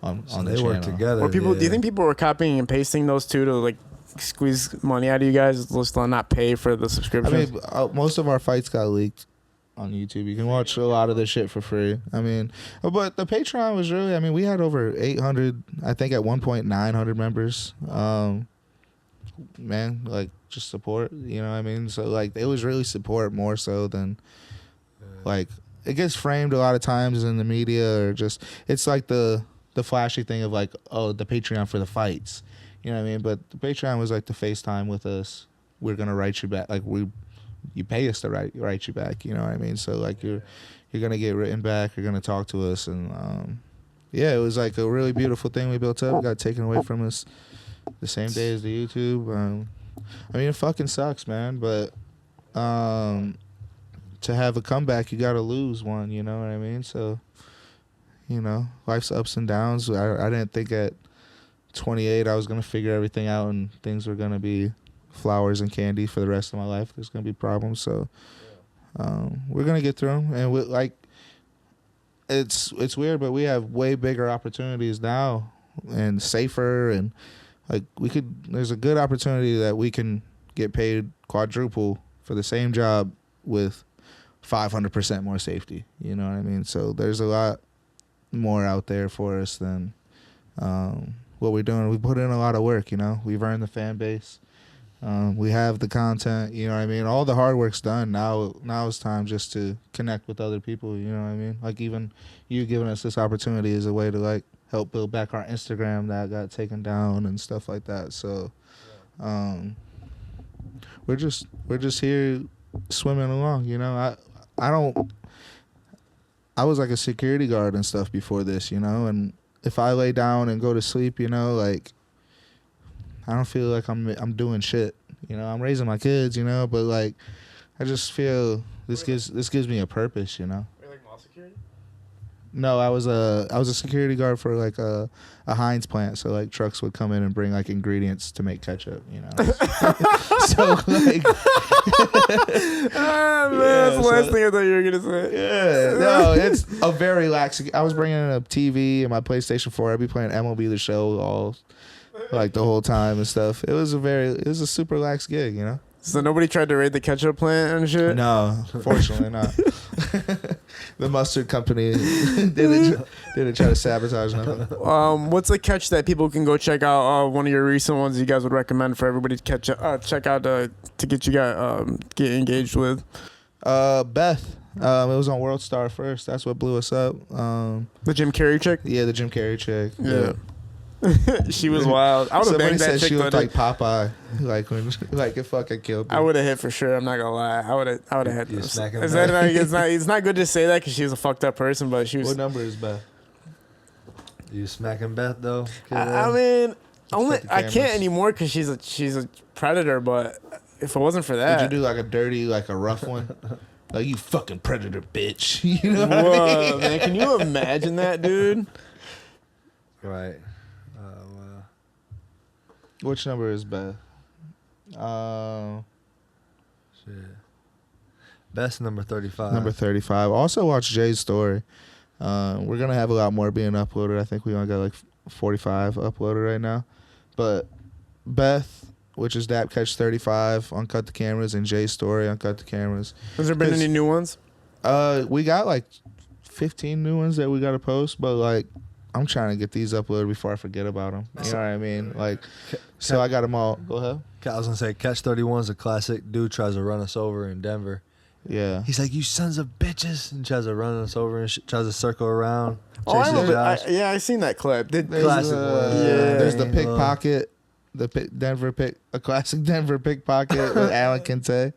on the they channel. work together. Or people? Do you think people were copying and pasting those two to like squeeze money out of you guys, just to not pay for the I subscription? mean, most of our fights got leaked on YouTube. You can watch a lot of the shit for free. I mean, but the Patreon was really, I mean, we had over 800, I think at one point 900 members. Man, like just support, you know what I mean? So like it was really support more so than like it gets framed a lot of times in the media or just it's like the flashy thing of like, oh, the Patreon for the fights. You know what I mean? But the Patreon was like the FaceTime with us. We're gonna write you back. Like you pay us to write you back. You know what I mean? So like you're gonna get written back. You're gonna talk to us, and yeah, it was like a really beautiful thing we built up. It got taken away from us the same day as the YouTube. I mean, it fucking sucks, man. But to have a comeback, you gotta lose one. You know what I mean? So you know, life's ups and downs. I didn't think at 28 I was gonna figure everything out and things were gonna be flowers and candy for the rest of my life. There's gonna be problems, so we're gonna get through them. And we, like, it's weird, but we have way bigger opportunities now and safer, and like there's a good opportunity that we can get paid quadruple for the same job with 500% more safety. You know what I mean? So there's a lot more out there for us than what we're doing. We put in a lot of work, you know. We've earned the fan base. We have the content, you know what I mean? All the hard work's done. Now it's time just to connect with other people, you know what I mean? Like even you giving us this opportunity is a way to like help build back our Instagram that got taken down and stuff like that. So we're just here swimming along, you know. I was like a security guard and stuff before this, you know, and if I lay down and go to sleep, you know, like I don't feel like I'm doing shit. You know, I'm raising my kids, you know, but like I just feel this gives me a purpose, you know. Were you like mall security? No, I was a security guard for like a Heinz plant, so like trucks would come in and bring like ingredients to make ketchup, you know. So like man, that's the last thing I thought you were gonna say. Yeah, no, it's a very lax. I was bringing in a TV and my PlayStation 4. I'd be playing MLB The Show all like the whole time and stuff. It was a super lax gig, you know. So nobody tried to raid the ketchup plant and shit? No, fortunately not. The mustard company didn't try to sabotage nothing. What's a catch that people can go check out? One of your recent ones you guys would recommend for everybody to check out to get you guys get engaged with? Beth. It was on World Star first. That's what blew us up. The Jim Carrey chick? Yeah, the Jim Carrey chick. Yeah. She was wild. I would have Somebody banged that said chick. she looked like Popeye, like it fucking killed me. I would have hit for sure. I'm not gonna lie. I would have hit. You smacking Is that it's not good to say that because she was a fucked up person, but she was. What number is Beth? You smacking Beth though? I mean, I can't cameras. anymore because she's a predator. But if it wasn't for that, Would you do like a dirty, like a rough one? Like, you fucking predator bitch. You know what I whoa, mean? man, can you imagine that, dude? Right. Which number is Beth? Shit. Best number 35. Number 35. Also watch Jay's story. We're gonna have a lot more being uploaded. I think we only got like 45 uploaded right now. But Beth, which is D.A.P Catch 35 on Cut the Cameras, and Jay's story on Cut the Cameras. Has there been any new ones? We got like 15 new ones that we gotta post, but like I'm trying to get these uploaded before I forget about them. You know what I mean? Like, so I got them all. Go ahead. I was gonna say Catch 31 is a classic. Dude tries to run us over in Denver. Yeah. He's like, "You sons of bitches," and tries to run us over and tries to circle around. Oh, I chases know. Josh. I seen that clip. There's Classic the, one. Yeah. There's the pickpocket. a classic Denver pickpocket with Alan Kinte.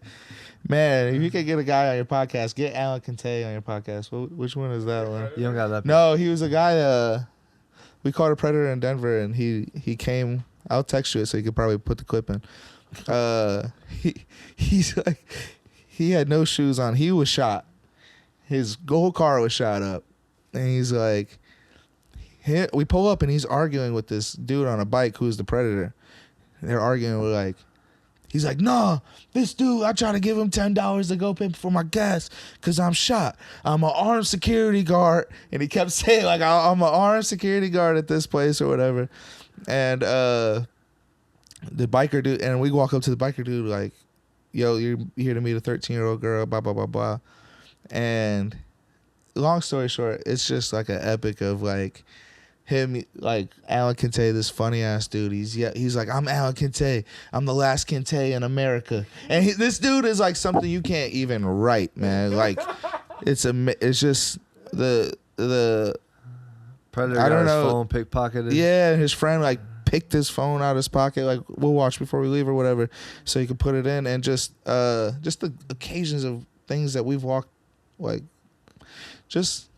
Man, if you could get a guy on your podcast, get Alan Kinte on your podcast. Which one is that one? You don't got that. No, he was a guy. We caught a predator in Denver, and he came. I'll text you it so you could probably put the clip in. He's like, he had no shoes on. He was shot. His whole car was shot up, and he's like, we pull up and he's arguing with this dude on a bike who's the predator. They're arguing. We're like, he's like, no, this dude, I try to give him $10 to go pay for my gas because I'm shot. I'm an armed security guard. And he kept saying, like, I'm an armed security guard at this place or whatever. And the biker dude, and we walk up to the biker dude like, yo, you're here to meet a 13-year-old girl, blah, blah, blah, blah. And long story short, it's just like an epic of like, him, like Alan Kinte, this funny ass dude. He's like, I'm Alan Kinte. I'm the last Kinte in America. And this dude is like something you can't even write, man. Like, it's just the Predator I don't got his know. phone pickpocketed. Yeah, his friend like picked his phone out of his pocket. Like, we'll watch before we leave or whatever, so he could put it in. And just the occasions of things that we've walked, like, just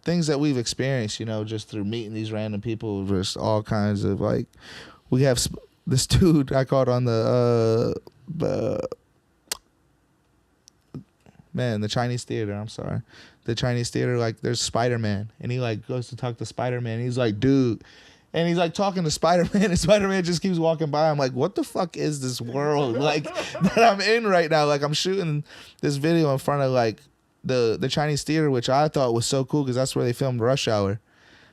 things that we've experienced, you know, just through meeting these random people, just all kinds of like, we have this dude I caught on the Chinese theater. I'm sorry, the Chinese theater. Like, there's Spider-Man, and he like goes to talk to Spider-Man. He's like, dude, and he's like talking to Spider-Man, and Spider-Man just keeps walking by. I'm like, what the fuck is this world like that I'm in right now? Like, I'm shooting this video in front of like the Chinese theater, which I thought was so cool because that's where they filmed Rush Hour.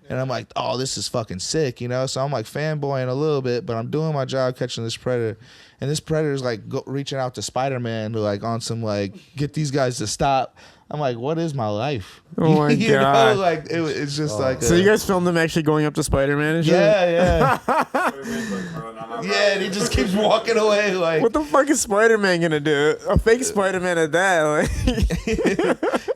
And I'm like, oh, this is fucking sick, you know? So I'm like fanboying a little bit, but I'm doing my job catching this predator. And this predator's like reaching out to Spider-Man to like on some like, get these guys to stop. I'm like, what is my life? Oh my you God. know, like it's just like. So you guys filmed him actually going up to Spider-Man and shit? Yeah. Yeah, and he just keeps walking away like. What the fuck is Spider-Man gonna do? A fake Spider-Man at that. Like.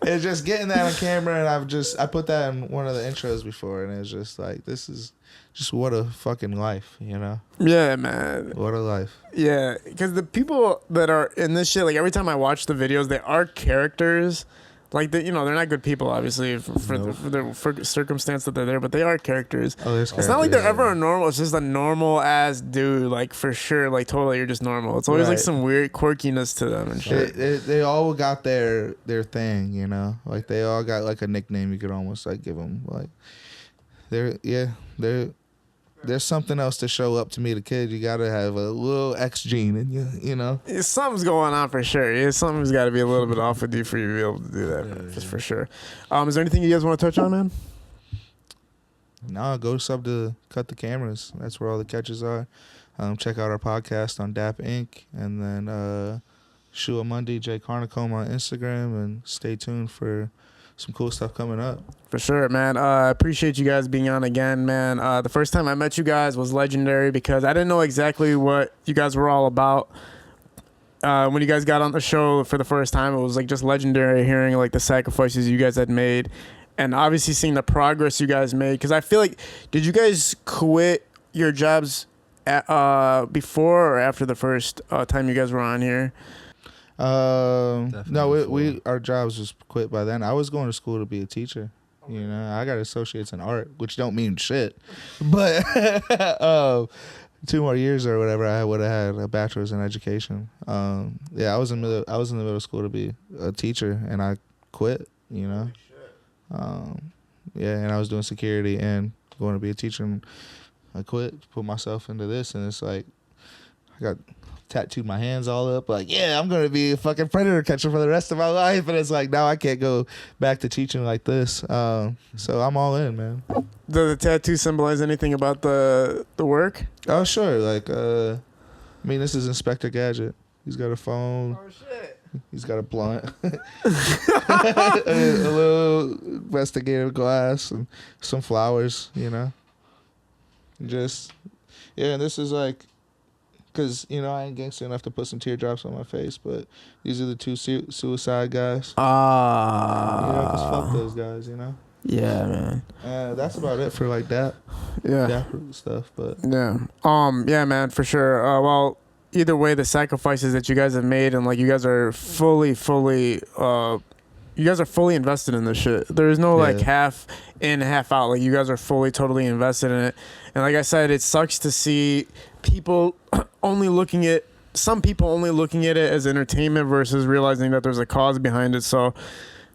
It's just getting that on camera, and I put that in one of the intros before, and it's just like, this is just what a fucking life, you know? Yeah, man. What a life. Yeah, because the people that are in this shit, like every time I watch the videos, they are characters. Like, they're not good people, obviously, for the circumstance that they're there, but they are characters. Oh, there's It's not like they're characters, ever a normal. It's just a normal ass dude, like, for sure. Like, totally, you're just normal. It's always like Right. some weird quirkiness to them and shit. They all got their thing, you know? Like, they all got like a nickname you could almost like give them. Like, there's something else to show up to meet a kid. You gotta have a little X gene in you know? Something's going on for sure. Something's got to be a little bit off with you for you to be able to do that, just for sure. Is there anything you guys want to touch on, man? No, go sub to Cut the Cameras. That's where all the catches are. Check out our podcast on D.A.P Inc. And then Shua Monday, Jay Carnicombe on Instagram. And stay tuned for some cool stuff coming up. For sure, man. I appreciate you guys being on again, man. The first time I met you guys was legendary because I didn't know exactly what you guys were all about. When you guys got on the show for the first time, it was like just legendary hearing like the sacrifices you guys had made, and obviously seeing the progress you guys made. Because I feel like, did you guys quit your jobs before or after the first time you guys were on here? No, our jobs was quit by then. I was going to school to be a teacher. You know, I got associates in art, which don't mean shit. But 2 more years or whatever, I would have had a bachelor's in education. Yeah, I was in the middle school to be a teacher, and I quit. You know, yeah, and I was doing security and going to be a teacher, and I quit, put myself into this, and it's like I got tattooed my hands all up, like, yeah, I'm gonna be a fucking predator catcher for the rest of my life. And it's like, now I can't go back to teaching like this. So I'm all in, man. Does the tattoo symbolize anything about the work? Oh sure, like I mean, this is Inspector Gadget. He's got a phone. Oh shit. He's got a blunt, a little investigative glass, and some flowers. You know, just yeah. And this is like, because, you know, I ain't gangster enough to put some teardrops on my face, but these are the 2 suicide guys. You know, because fuck those guys, you know? Yeah, man. That's about it for like that. Yeah. Dapper stuff, but Yeah. Yeah, man, for sure. Well, either way, the sacrifices that you guys have made, and like you guys are fully invested in this shit. There is no like Yeah. half in, half out. Like you guys are fully, totally invested in it. And like I said, it sucks to see people some people only looking at it as entertainment versus realizing that there's a cause behind it. So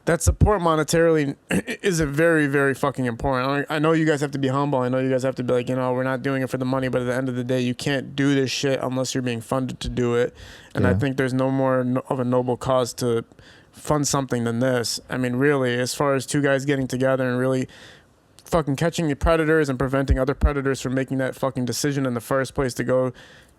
that support monetarily is a very, very fucking important. I know you guys have to be humble. I know you guys have to be like, we're not doing it for the money, but at the end of the day, you can't do this shit unless you're being funded to do it. And I Yeah. think there's no more of a noble cause to fund something than this. I mean, really, as far as two guys getting together and really fucking catching the predators and preventing other predators from making that fucking decision in the first place to go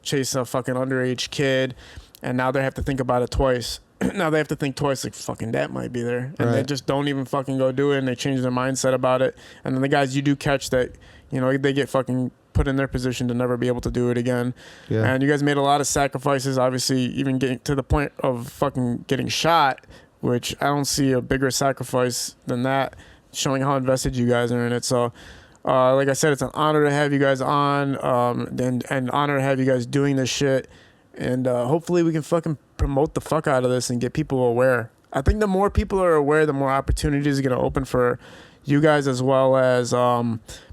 chase a fucking underage kid, and now they have to think about it twice. Now they have to think twice, like, fucking that might be there. And they Right. just don't even fucking go do it, and they change their mindset about it. And then the guys you do catch that, they get fucking put in their position to never be able to do it again. yeah. And you guys made a lot of sacrifices, obviously, even getting to the point of fucking getting shot, which I don't see a bigger sacrifice than that, showing how invested you guys are in it. So, like I said, it's an honor to have you guys on, and honor to have you guys doing this shit. And hopefully we can fucking promote the fuck out of this and get people aware. I think the more people are aware, the more opportunities are going to open for you guys, as well as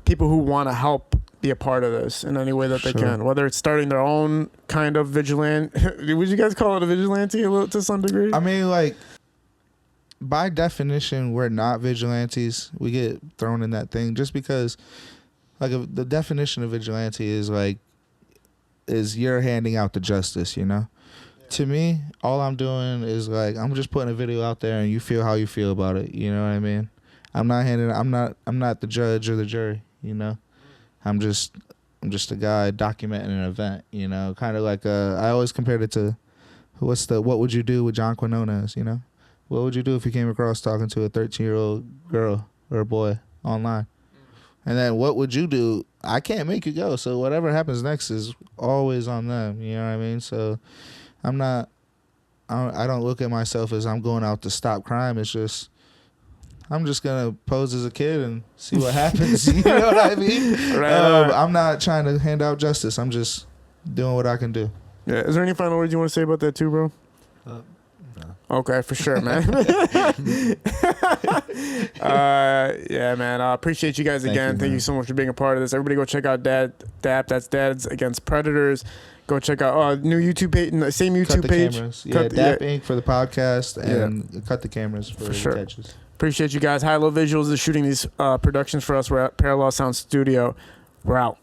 people who want to help be a part of this in any way that they Sure. can. Whether it's starting their own kind of vigilante. Would you guys call it a vigilante to some degree? I mean, like, by definition, we're not vigilantes. We get thrown in that thing just because, like, the definition of vigilante is you're handing out the justice, To me, all I'm doing is, like, I'm just putting a video out there and you feel how you feel about it. You know what I mean? I'm not the judge or the jury, I'm just a guy documenting an event, kind of like, I always compared it to what would you do with John Quinones, What would you do if you came across talking to a 13-year-old girl or a boy online? And then what would you do? I can't make you go. So whatever happens next is always on them. You know what I mean? So I don't look at myself as I'm going out to stop crime. It's just, I'm just going to pose as a kid and see what happens. You know what I mean? Right. I'm not trying to hand out justice. I'm just doing what I can do. Yeah. Is there any final words you want to say about that too, bro? No. Okay, for sure, man. Yeah, man. I appreciate you guys Thank again. you, Thank man. you so much for being a part of this. Everybody go check out D.A.P. That's Dads Against Predators. Go check out new YouTube page, same YouTube Cut the page. cameras. Yeah, D.A.P. Inc. for the podcast Yeah. and cut the cameras for the sure. catches. Appreciate you guys. High Low Visuals is shooting these productions for us. We're at Parallel Sound Studio. We're out.